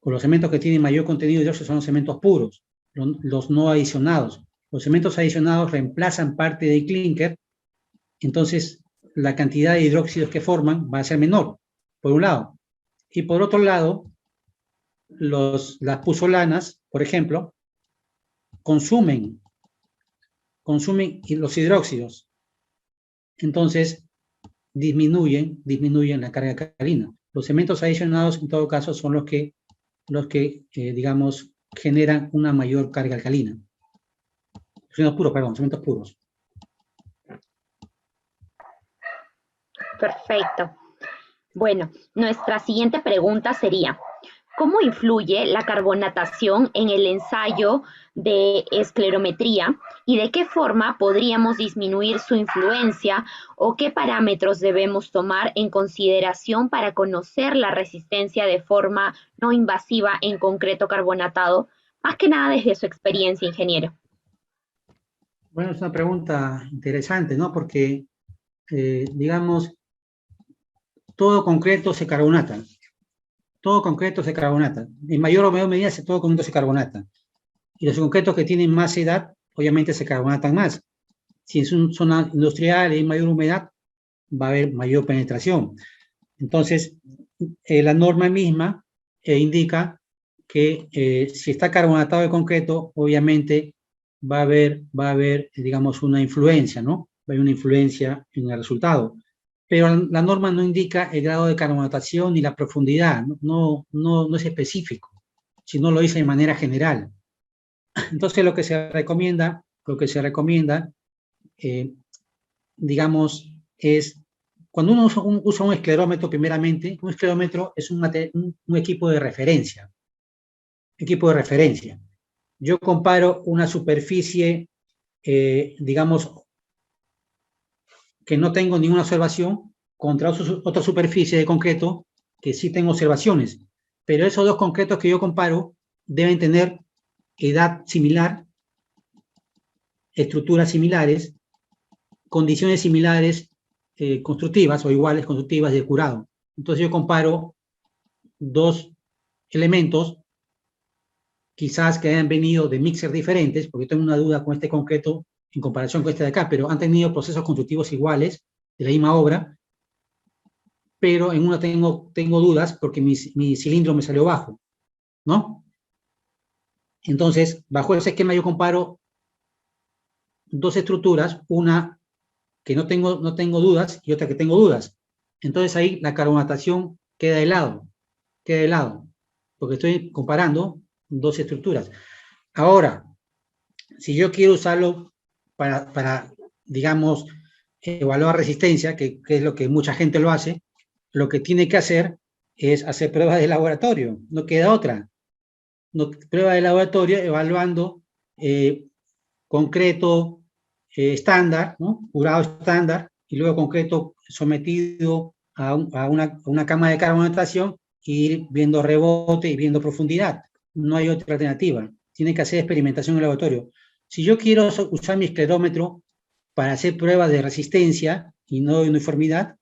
o los cementos que tienen mayor contenido de hidróxido son los cementos puros, los no adicionados. Los cementos adicionados reemplazan parte del clínker, entonces la cantidad de hidróxidos que forman va a ser menor, por un lado. Y por otro lado, las puzolanas, por ejemplo, consumen los hidróxidos. Entonces, disminuyen la carga alcalina. Los cementos adicionados, en todo caso, son los que digamos, generan una mayor carga alcalina. Cementos puros. Perfecto. Bueno, nuestra siguiente pregunta sería, ¿cómo influye la carbonatación en el ensayo de esclerometría y de qué forma podríamos disminuir su influencia o qué parámetros debemos tomar en consideración para conocer la resistencia de forma no invasiva en concreto carbonatado? Más que nada desde su experiencia, ingeniero. Bueno, es una pregunta interesante, ¿no? Porque, digamos, todo concreto se carbonata. Todo concreto se carbonata. En mayor o menor medida, todo concreto se carbonata. Y los concretos que tienen más edad, obviamente se carbonatan más. Si es una zona industrial y hay mayor humedad, va a haber mayor penetración. Entonces, la norma misma indica que si está carbonatado el concreto, obviamente va a haber, digamos, una influencia, ¿no? Va a haber una influencia en el resultado. Pero la norma no indica el grado de carbonatación ni la profundidad, no es específico, sino lo dice de manera general. Entonces, lo que se recomienda, digamos, es cuando uno usa un esclerómetro, primeramente, un esclerómetro es un equipo de referencia. Yo comparo una superficie, digamos, que no tengo ninguna observación contra otra superficie de concreto que sí tengo observaciones. Pero esos dos concretos que yo comparo deben tener edad similar, estructuras similares, condiciones similares constructivas o iguales constructivas de curado. Entonces yo comparo dos elementos, quizás que hayan venido de mixers diferentes, porque tengo una duda con este concreto en comparación con este de acá, pero han tenido procesos constructivos iguales de la misma obra, pero en una tengo dudas porque mi cilindro me salió bajo, ¿no? Entonces, bajo ese esquema yo comparo dos estructuras, una que no tengo dudas y otra que tengo dudas. Entonces ahí la carbonatación queda de lado, porque estoy comparando dos estructuras. Ahora, si yo quiero usarlo para digamos, evaluar resistencia, que es lo que mucha gente lo hace, lo que tiene que hacer es hacer pruebas de laboratorio, no queda otra. Pruebas de laboratorio evaluando concreto estándar, ¿no? Curado estándar, y luego concreto sometido a una cama de carbonatación y ir viendo rebote y viendo profundidad. No hay otra alternativa. Tiene que hacer experimentación en el laboratorio. Si yo quiero usar mi esclerómetro para hacer pruebas de resistencia y no de uniformidad,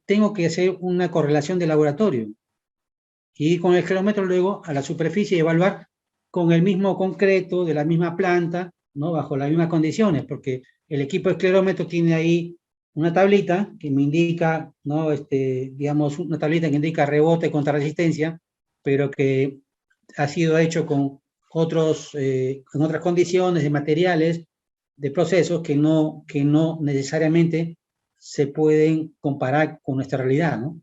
tengo que hacer una correlación de laboratorio. Y con el esclerómetro luego a la superficie y evaluar con el mismo concreto de la misma planta, ¿no? Bajo las mismas condiciones, porque el equipo de esclerómetro tiene ahí una tablita que me indica, ¿no? Digamos, una tablita que indica rebote contra resistencia, pero que ha sido hecho con otras condiciones de materiales, de procesos que no necesariamente se pueden comparar con nuestra realidad, ¿no?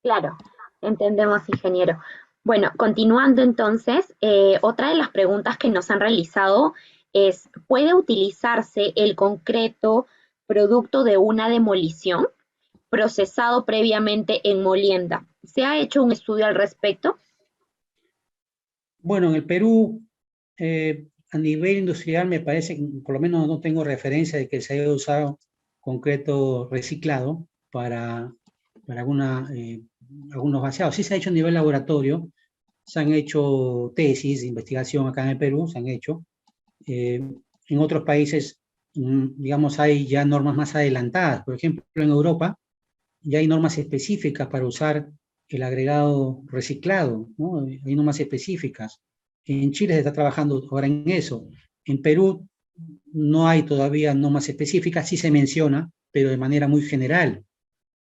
Claro, entendemos, ingeniero. Bueno, continuando entonces, otra de las preguntas que nos han realizado es, ¿puede utilizarse el concreto producto de una demolición procesado previamente en molienda? ¿Se ha hecho un estudio al respecto? Bueno, en el Perú, a nivel industrial, me parece que por lo menos no tengo referencia de que se haya usado concreto reciclado para algunos vaciados. Sí se ha hecho a nivel laboratorio, se han hecho tesis de investigación acá en el Perú, se han hecho. En otros países, digamos, hay ya normas más adelantadas. Por ejemplo, en Europa ya hay normas específicas para usar el agregado reciclado, ¿no? Hay normas específicas. En Chile se está trabajando ahora en eso. En Perú no hay todavía normas específicas, sí se menciona, pero de manera muy general.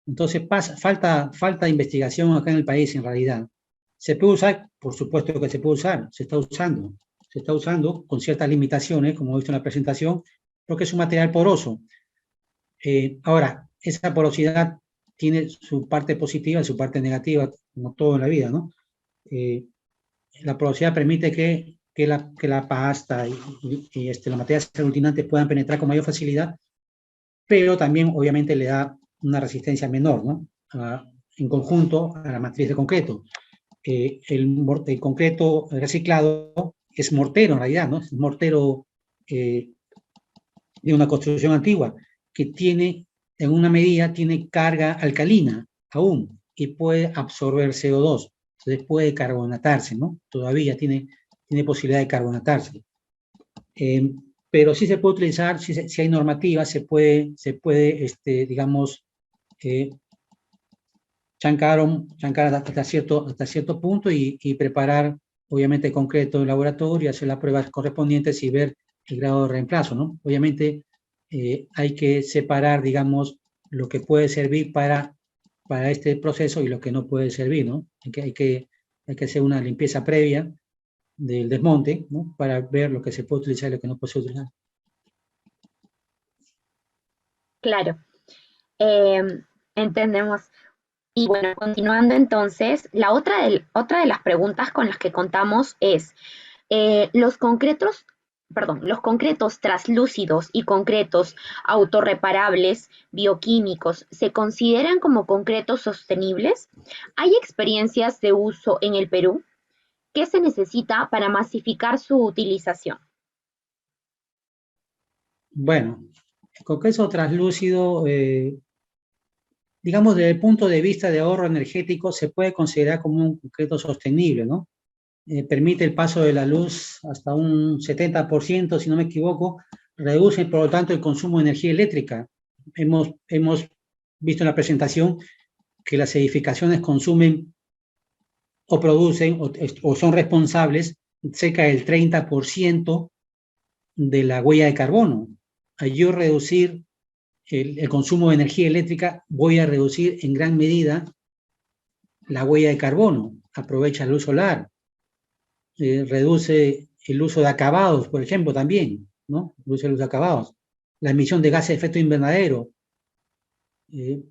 Entonces falta investigación acá en el país en realidad. ¿Se puede usar? Por supuesto que se puede usar, se está usando. Se está usando con ciertas limitaciones, como he visto en la presentación, porque es un material poroso. Ahora, esa porosidad tiene su parte positiva y su parte negativa, como todo en la vida, ¿no? La porosidad permite que la pasta y los materiales aglutinantes puedan penetrar con mayor facilidad, pero también obviamente le da una resistencia menor, ¿no? En conjunto a la matriz de concreto. El concreto reciclado es mortero en realidad, ¿no? Es mortero de una construcción antigua que tiene, en una medida, tiene carga alcalina aún y puede absorber CO2, entonces puede carbonatarse, ¿no? Todavía tiene posibilidad de carbonatarse. Pero sí se puede utilizar, si hay normativa, se puede digamos, chancar hasta cierto punto y preparar, obviamente, concreto en laboratorio, hacer las pruebas correspondientes y ver el grado de reemplazo, ¿no? Obviamente, hay que separar, digamos, lo que puede servir para este proceso y lo que no puede servir, ¿no? Hay que hacer una limpieza previa del desmonte, ¿no? Para ver lo que se puede utilizar y lo que no puede ser utilizar. Claro, entendemos. Y bueno, continuando entonces, otra de las preguntas con las que contamos es, los concretos traslúcidos y concretos autorreparables bioquímicos, ¿se consideran como concretos sostenibles? ¿Hay experiencias de uso en el Perú? ¿Qué se necesita para masificar su utilización? Bueno, el concreto translúcido, digamos, desde el punto de vista de ahorro energético, se puede considerar como un concreto sostenible, ¿no? Permite el paso de la luz hasta un 70%, si no me equivoco, reduce, por lo tanto, el consumo de energía eléctrica. Hemos visto en la presentación que las edificaciones consumen o producen o son responsables cerca del 30% de la huella de carbono. Al yo reducir el consumo de energía eléctrica, voy a reducir en gran medida la huella de carbono. Aprovecha la luz solar, reduce el uso de acabados, por ejemplo, también, ¿no? Reduce el uso de acabados. La emisión de gases de efecto invernadero,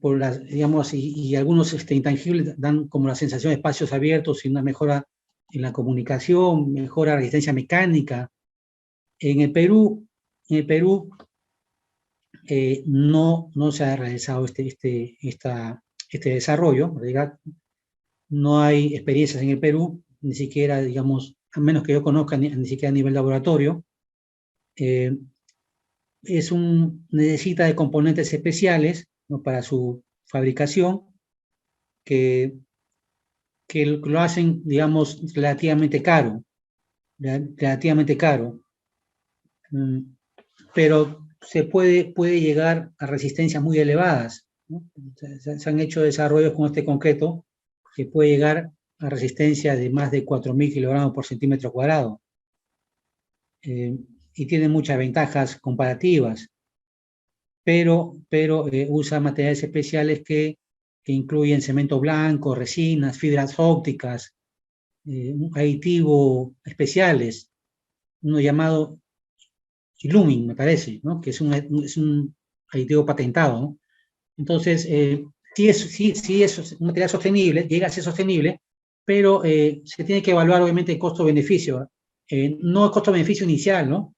por las, digamos, y algunos intangibles dan como la sensación de espacios abiertos y una mejora en la comunicación, mejora la resistencia mecánica. En el Perú no se ha realizado este desarrollo, en realidad no hay experiencias en el Perú, ni siquiera, digamos, a menos que yo conozca, ni siquiera a nivel laboratorio. Necesita de componentes especiales, ¿no? Para su fabricación, que lo hacen, digamos, relativamente caro, pero se puede llegar a resistencias muy elevadas, ¿no? Se han hecho desarrollos con este concreto que puede llegar a resistencia de más de 4.000 kilogramos por centímetro cuadrado. Y tiene muchas ventajas comparativas, pero usa materiales especiales que incluyen cemento blanco, resinas, fibras ópticas, un aditivo especiales, uno llamado Illumin, me parece, ¿no? Que es un aditivo patentado, ¿no? Entonces, sí es un material sostenible, llega a ser sostenible, pero se tiene que evaluar obviamente el costo-beneficio. No el costo-beneficio inicial, ¿no?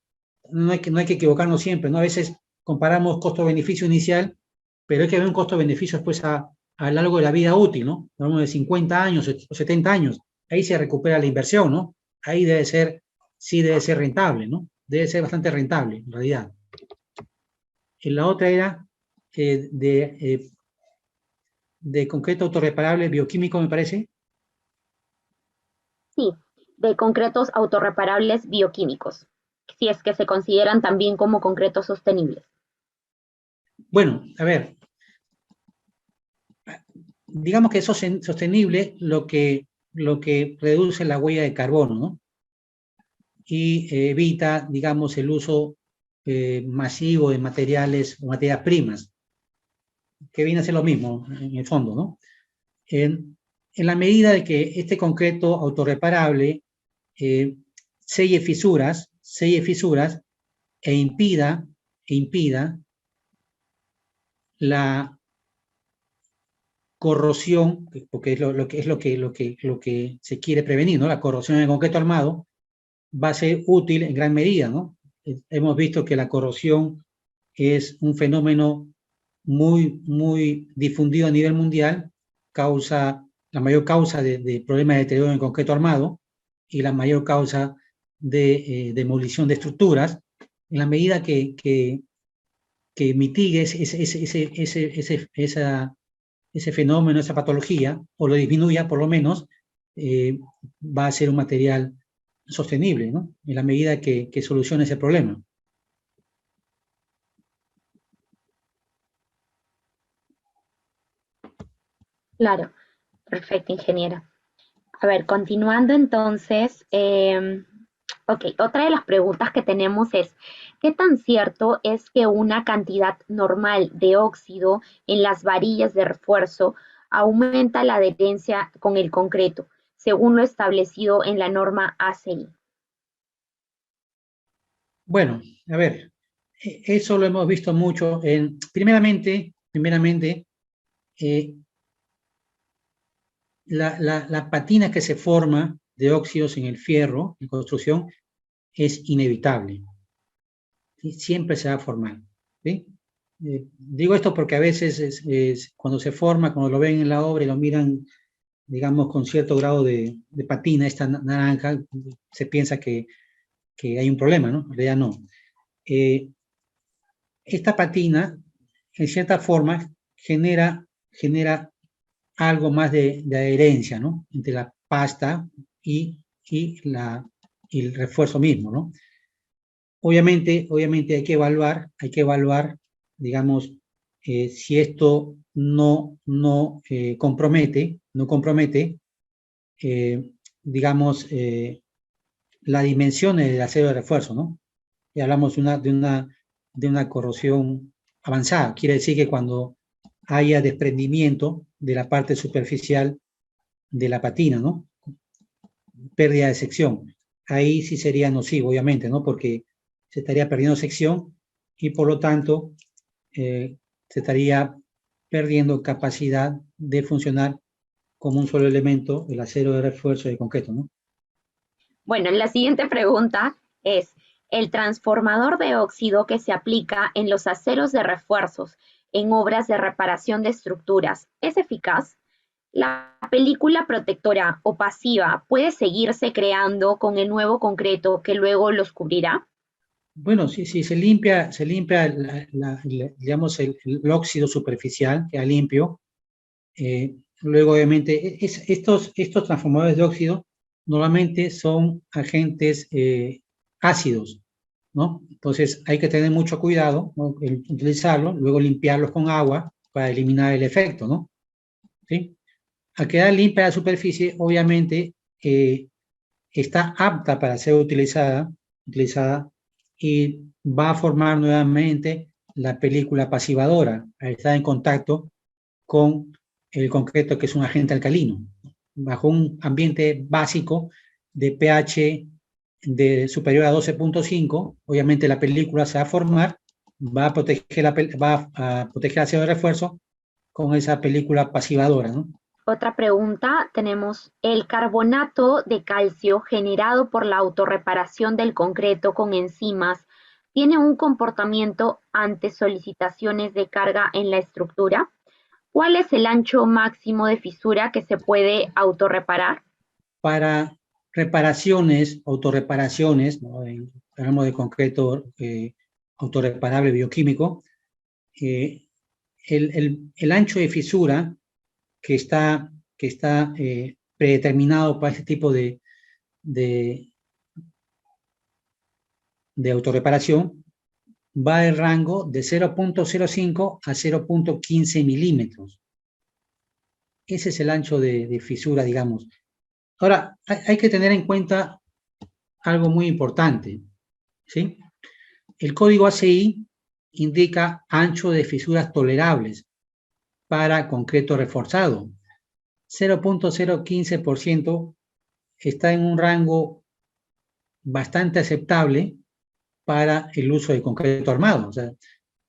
No hay que equivocarnos siempre, ¿no? A veces comparamos costo-beneficio inicial, pero hay que ver un costo-beneficio después a lo largo de la vida útil, ¿no? Hablamos de 50 años o 70 años. Ahí se recupera la inversión, ¿no? Ahí sí debe ser rentable, ¿no? Debe ser bastante rentable, en realidad. La otra era de concreto autorreparable bioquímico, me parece. Sí, de concretos autorreparables bioquímicos, si es que se consideran también como concretos sostenibles. Bueno, a ver, digamos que es sostenible lo que reduce la huella de carbono, ¿no? Y evita, digamos, el uso masivo de materias primas. que viene a ser lo mismo en el fondo, ¿no? En la medida de que este concreto autorreparable selle fisuras e impida la corrosión, porque es lo que se quiere prevenir, ¿no? La corrosión en el concreto armado va a ser útil en gran medida, ¿no? Hemos visto que la corrosión es un fenómeno muy difundido a nivel mundial, la mayor causa de problemas de deterioro en el concreto armado y la mayor causa de demolición de estructuras. En la medida que mitigue ese fenómeno, esa patología, o lo disminuya por lo menos, va a ser un material sostenible, ¿no? En la medida que solucione ese problema. Claro, perfecto, ingeniera. A ver, continuando entonces, ok, otra de las preguntas que tenemos es, ¿qué tan cierto es que una cantidad normal de óxido en las varillas de refuerzo aumenta la adherencia con el concreto, según lo establecido en la norma ACI? Bueno, a ver, eso lo hemos visto mucho primeramente, la patina que se forma de óxidos en el fierro, en construcción, es inevitable. ¿Sí? Siempre se va a formar. ¿Sí? Digo esto porque a veces cuando se forma, cuando lo ven en la obra y lo miran, digamos, con cierto grado de patina, esta naranja, se piensa que hay un problema, ¿no? En realidad no. Esta patina, en cierta forma, genera algo más de adherencia, ¿no? Entre la pasta y el refuerzo mismo, ¿no? Obviamente hay que evaluar, digamos, si esto no compromete, digamos, las dimensiones del acero de refuerzo, ¿no? Y hablamos de una corrosión avanzada. Quiere decir que cuando haya desprendimiento de la parte superficial de la patina, ¿no? Pérdida de sección. Ahí sí sería nocivo, obviamente, ¿no? Porque se estaría perdiendo sección y por lo tanto se estaría perdiendo capacidad de funcionar como un solo elemento, el acero de refuerzo de concreto, ¿no? Bueno, la siguiente pregunta es, ¿el transformador de óxido que se aplica en los aceros de refuerzos en obras de reparación de estructuras es eficaz? ¿La película protectora o pasiva puede seguirse creando con el nuevo concreto que luego los cubrirá? Bueno, sí, se limpia digamos, el óxido superficial, queda limpio. Luego, obviamente, estos transformadores de óxido normalmente son agentes ácidos, ¿no? Entonces hay que tener mucho cuidado, ¿no? En utilizarlos, luego limpiarlos con agua para eliminar el efecto, ¿no? ¿Sí? Al quedar limpia la superficie, obviamente está apta para ser utilizada y va a formar nuevamente la película pasivadora al estar en contacto con el concreto, que es un agente alcalino. Bajo un ambiente básico de pH superior a 12.5, obviamente la película se va a formar, va a proteger el acero de refuerzo con esa película pasivadora, ¿no? Otra pregunta, tenemos el carbonato de calcio generado por la autorreparación del concreto con enzimas, ¿tiene un comportamiento ante solicitaciones de carga en la estructura? ¿Cuál es el ancho máximo de fisura que se puede autorreparar? Para reparaciones, autorreparaciones, ¿no? Hablamos de concreto autorreparable bioquímico, el ancho de fisura que está predeterminado para este tipo de autorreparación va del rango de 0.05 a 0.15 milímetros. Ese es el ancho de fisura, digamos. Ahora, hay que tener en cuenta algo muy importante, ¿sí? El código ACI indica ancho de fisuras tolerables. para concreto reforzado. 0.015% está en un rango bastante aceptable para el uso de concreto armado. O sea,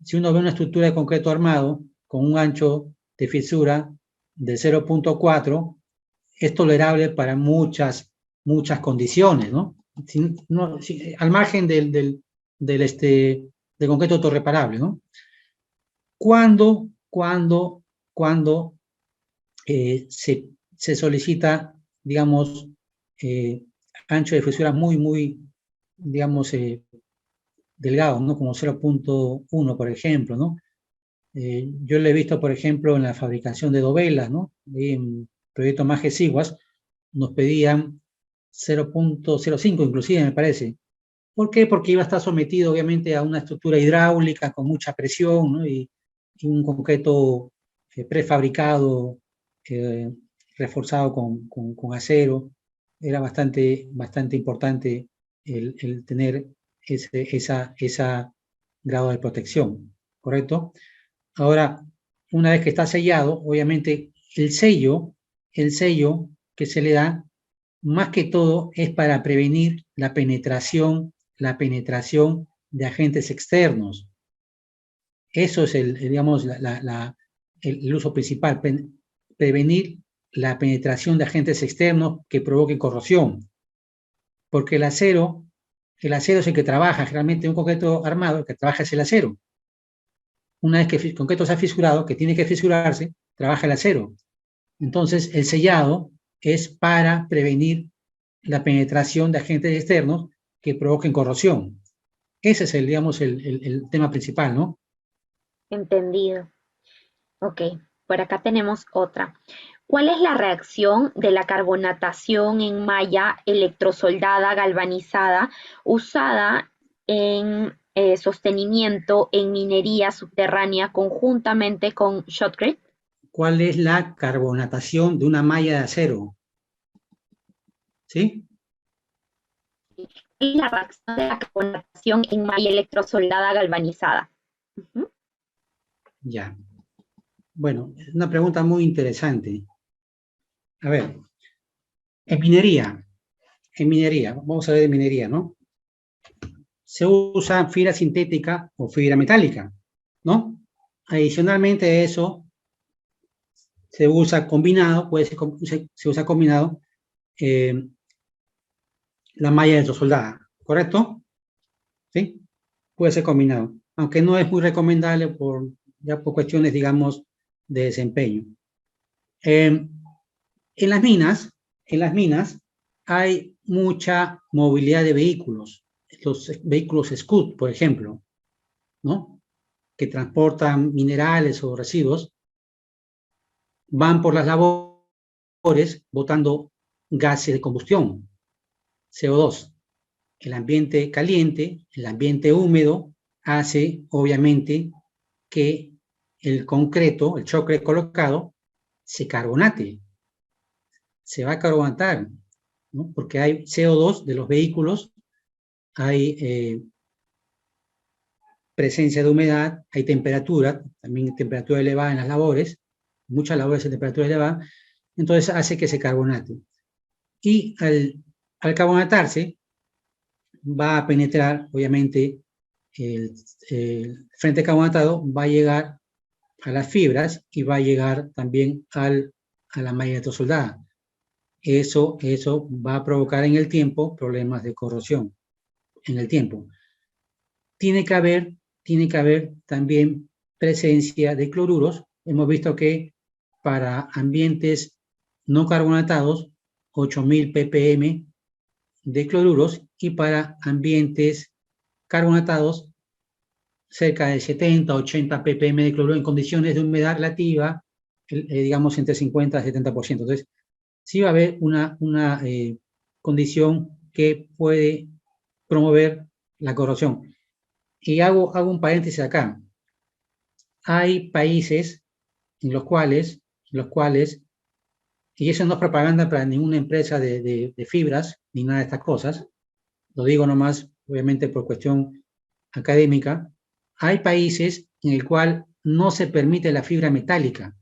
si uno ve una estructura de concreto armado con un ancho de fisura de 0.4, es tolerable para muchas condiciones, ¿no? Al margen del concreto autorreparable, ¿no? Cuando se solicita, digamos, ancho de fisura muy, digamos, delgado, ¿no? Como 0.1, por ejemplo, ¿no? Yo lo he visto, por ejemplo, en la fabricación de dovelas, ¿no? En proyectos más exiguas, nos pedían 0.05 inclusive, me parece. ¿Por qué? Porque iba a estar sometido, obviamente, a una estructura hidráulica con mucha presión, ¿no? Y un concreto prefabricado, reforzado con acero. Era bastante importante el tener esa grado de protección, ¿correcto? Ahora, una vez que está sellado, obviamente el sello que se le da, más que todo, es para prevenir la penetración de agentes externos. Eso es digamos, el uso principal, prevenir la penetración de agentes externos que provoquen corrosión. Porque el acero es el que trabaja, generalmente un concreto armado, el que trabaja es el acero. Una vez que el concreto se ha fisurado, que tiene que fisurarse, trabaja el acero. Entonces, el sellado es para prevenir la penetración de agentes externos que provoquen corrosión. Ese es digamos, el tema principal, ¿no? Entendido. Ok, por acá tenemos otra. ¿Cuál es la reacción de la carbonatación en malla electrosoldada galvanizada usada en sostenimiento en minería subterránea conjuntamente con shotcrete? ¿Cuál es la carbonatación de una malla de acero? ¿Sí? La reacción de la carbonatación en malla electrosoldada galvanizada. Ya. Bueno, es una pregunta muy interesante. A ver, en minería, vamos a ver de minería, ¿no? Se usa fibra sintética o fibra metálica, ¿no? Adicionalmente a eso, se usa combinado, se usa combinado la malla electrosoldada, ¿correcto? ¿Sí? Puede ser combinado, aunque no es muy recomendable por cuestiones, digamos, de desempeño. En las minas hay mucha movilidad de vehículos, los vehículos Scoot, por ejemplo, ¿no? Que transportan minerales o residuos, van por las labores botando gases de combustión, CO2. El ambiente caliente, el ambiente húmedo, hace, obviamente, que el concreto, el chocre colocado, se carbonate, se va a carbonatar, ¿no? Porque hay CO2 de los vehículos, hay presencia de humedad, hay temperatura, también temperatura elevada en las labores, muchas labores de temperatura elevada, entonces hace que se carbonate. Y al carbonatarse, va a penetrar, obviamente, el frente carbonatado va a llegar a las fibras y va a llegar también a la malla electrosoldada. Eso va a provocar en el tiempo problemas de corrosión en el tiempo. Tiene que haber también presencia de cloruros. Hemos visto que para ambientes no carbonatados, 8000 ppm de cloruros, y para ambientes carbonatados, cerca de 70, 80 ppm de cloruro en condiciones de humedad relativa, digamos entre 50 y 70%. Entonces, sí va a haber una condición que puede promover la corrosión. Y hago un paréntesis acá. Hay países en los cuales, y eso no es propaganda para ninguna empresa de fibras, ni nada de estas cosas, lo digo nomás, obviamente por cuestión académica, hay países en el cual no se permite la fibra metálica,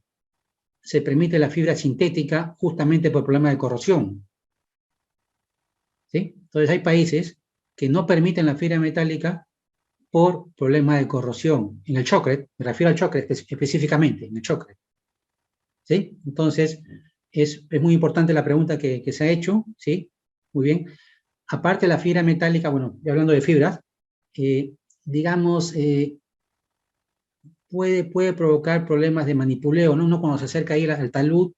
se permite la fibra sintética justamente por problemas de corrosión. ¿Sí? Entonces hay países que no permiten la fibra metálica por problemas de corrosión. En el chocret, me refiero al chocret específicamente, en el chocret. ¿Sí? Entonces, es muy importante la pregunta que se ha hecho, ¿sí? Muy bien. Aparte de la fibra metálica, bueno, hablando de fibras, digamos, puede provocar problemas de manipuleo, ¿no? Uno cuando se acerca ahí al talud,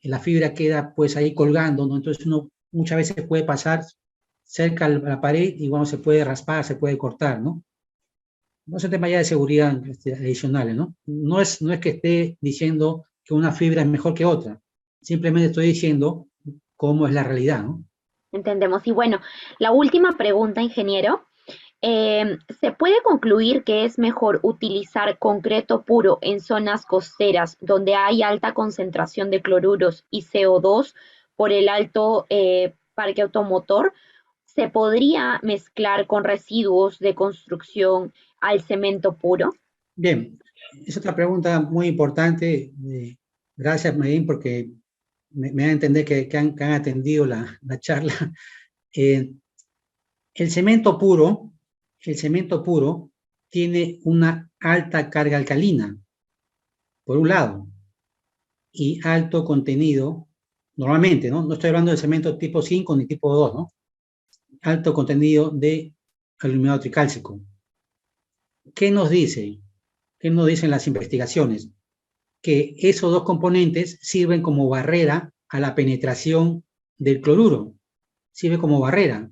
la fibra queda pues ahí colgando, ¿no? Entonces uno muchas veces puede pasar cerca a la pared y bueno, se puede raspar, se puede cortar, ¿no? No es un tema ya de seguridad adicionales, ¿no? No es que esté diciendo que una fibra es mejor que otra, simplemente estoy diciendo cómo es la realidad, ¿no? Entendemos. Y bueno, la última pregunta, ingeniero. ¿Se puede concluir que es mejor utilizar concreto puro en zonas costeras donde hay alta concentración de cloruros y CO2 por el alto parque automotor? ¿Se podría mezclar con residuos de construcción al cemento puro? Bien, es otra pregunta muy importante. Gracias, Medellín, porque me da a entender que han atendido la charla. El cemento puro tiene una alta carga alcalina, por un lado, y alto contenido, normalmente, ¿no? No estoy hablando de cemento tipo 5 ni tipo 2, ¿no? Alto contenido de aluminio tricálcico. ¿Qué nos dice? ¿Qué nos dicen las investigaciones? Que esos dos componentes sirven como barrera a la penetración del cloruro. Sirve como barrera.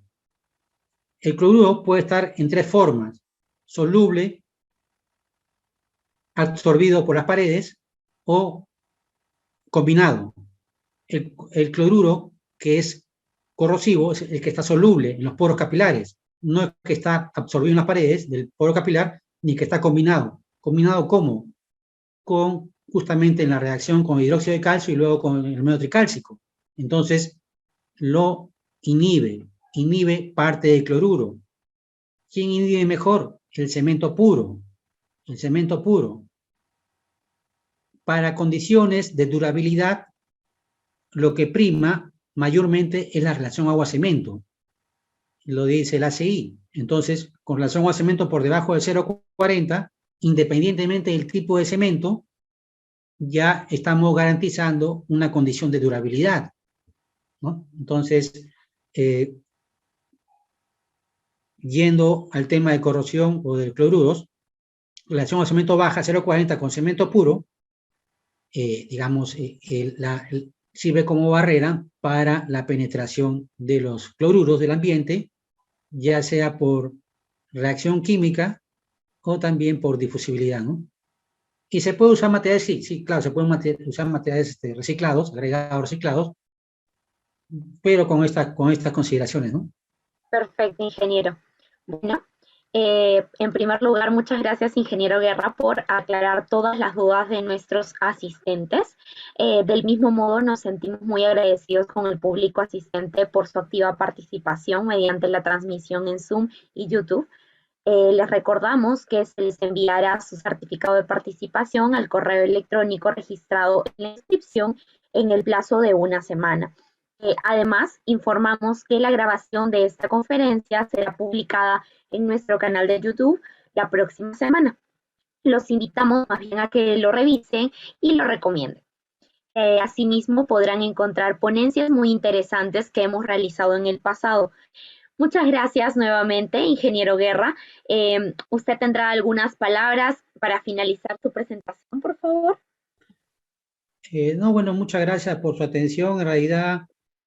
El cloruro puede estar en tres formas: soluble, absorbido por las paredes o combinado. El cloruro, que es corrosivo, es el que está soluble en los poros capilares, no es que está absorbido en las paredes del poro capilar, ni que está combinado. ¿Combinado cómo? Con justamente en la reacción con hidróxido de calcio y luego con el aluminio tricálcico. Entonces, lo inhibe parte del cloruro. ¿Quién inhibe mejor? El cemento puro. El cemento puro. Para condiciones de durabilidad, lo que prima mayormente es la relación agua-cemento. Lo dice el ACI. Entonces, con relación agua-cemento por debajo de 0,40, independientemente del tipo de cemento, ya estamos garantizando una condición de durabilidad, ¿no? Entonces, yendo al tema de corrosión o de cloruros, relación a cemento baja, 0,40 con cemento puro, digamos, sirve como barrera para la penetración de los cloruros del ambiente, ya sea por reacción química o también por difusibilidad, ¿no? Y se puede usar materiales, sí, claro, se pueden usar materiales reciclados, agregados reciclados, pero con estas consideraciones, ¿no? Perfecto, ingeniero. Bueno, en primer lugar, muchas gracias, ingeniero Guerra, por aclarar todas las dudas de nuestros asistentes. Del mismo modo, nos sentimos muy agradecidos con el público asistente por su activa participación mediante la transmisión en Zoom y YouTube. Les recordamos que se les enviará su certificado de participación al correo electrónico registrado en la inscripción en el plazo de una semana. Además, informamos que la grabación de esta conferencia será publicada en nuestro canal de YouTube la próxima semana. Los invitamos más bien a que lo revisen y lo recomienden. Asimismo, podrán encontrar ponencias muy interesantes que hemos realizado en el pasado. Muchas gracias nuevamente, ingeniero Guerra. ¿Usted tendrá algunas palabras para finalizar su presentación, por favor? No, bueno, muchas gracias por su atención. En realidad,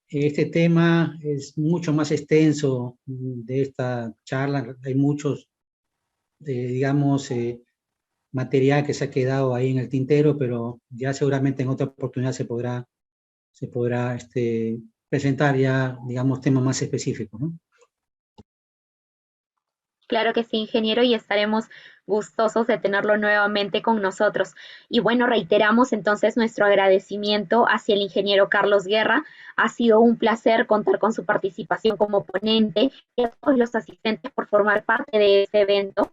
este tema es mucho más extenso de esta charla. Hay muchos, digamos, material que se ha quedado ahí en el tintero, pero ya seguramente en otra oportunidad se podrá presentar ya, digamos, temas más específicos, ¿no? Claro que sí, ingeniero, y estaremos gustosos de tenerlo nuevamente con nosotros. Y bueno, reiteramos entonces nuestro agradecimiento hacia el ingeniero Carlos Guerra. Ha sido un placer contar con su participación como ponente y a todos los asistentes por formar parte de este evento.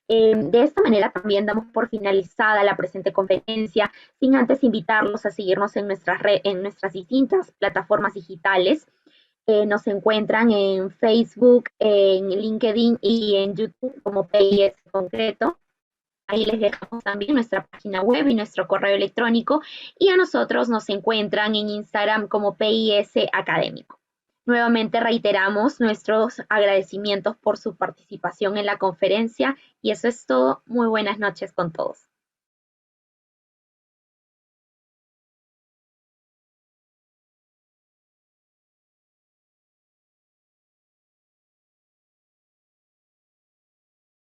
De esta manera también damos por finalizada la presente conferencia, sin antes invitarlos a seguirnos en nuestras distintas plataformas digitales. Nos encuentran en Facebook, en LinkedIn y en YouTube como PIS Concreto. Ahí les dejamos también nuestra página web y nuestro correo electrónico, y a nosotros nos encuentran en Instagram como PIS Académico. Nuevamente reiteramos nuestros agradecimientos por su participación en la conferencia, y eso es todo. Muy buenas noches con todos.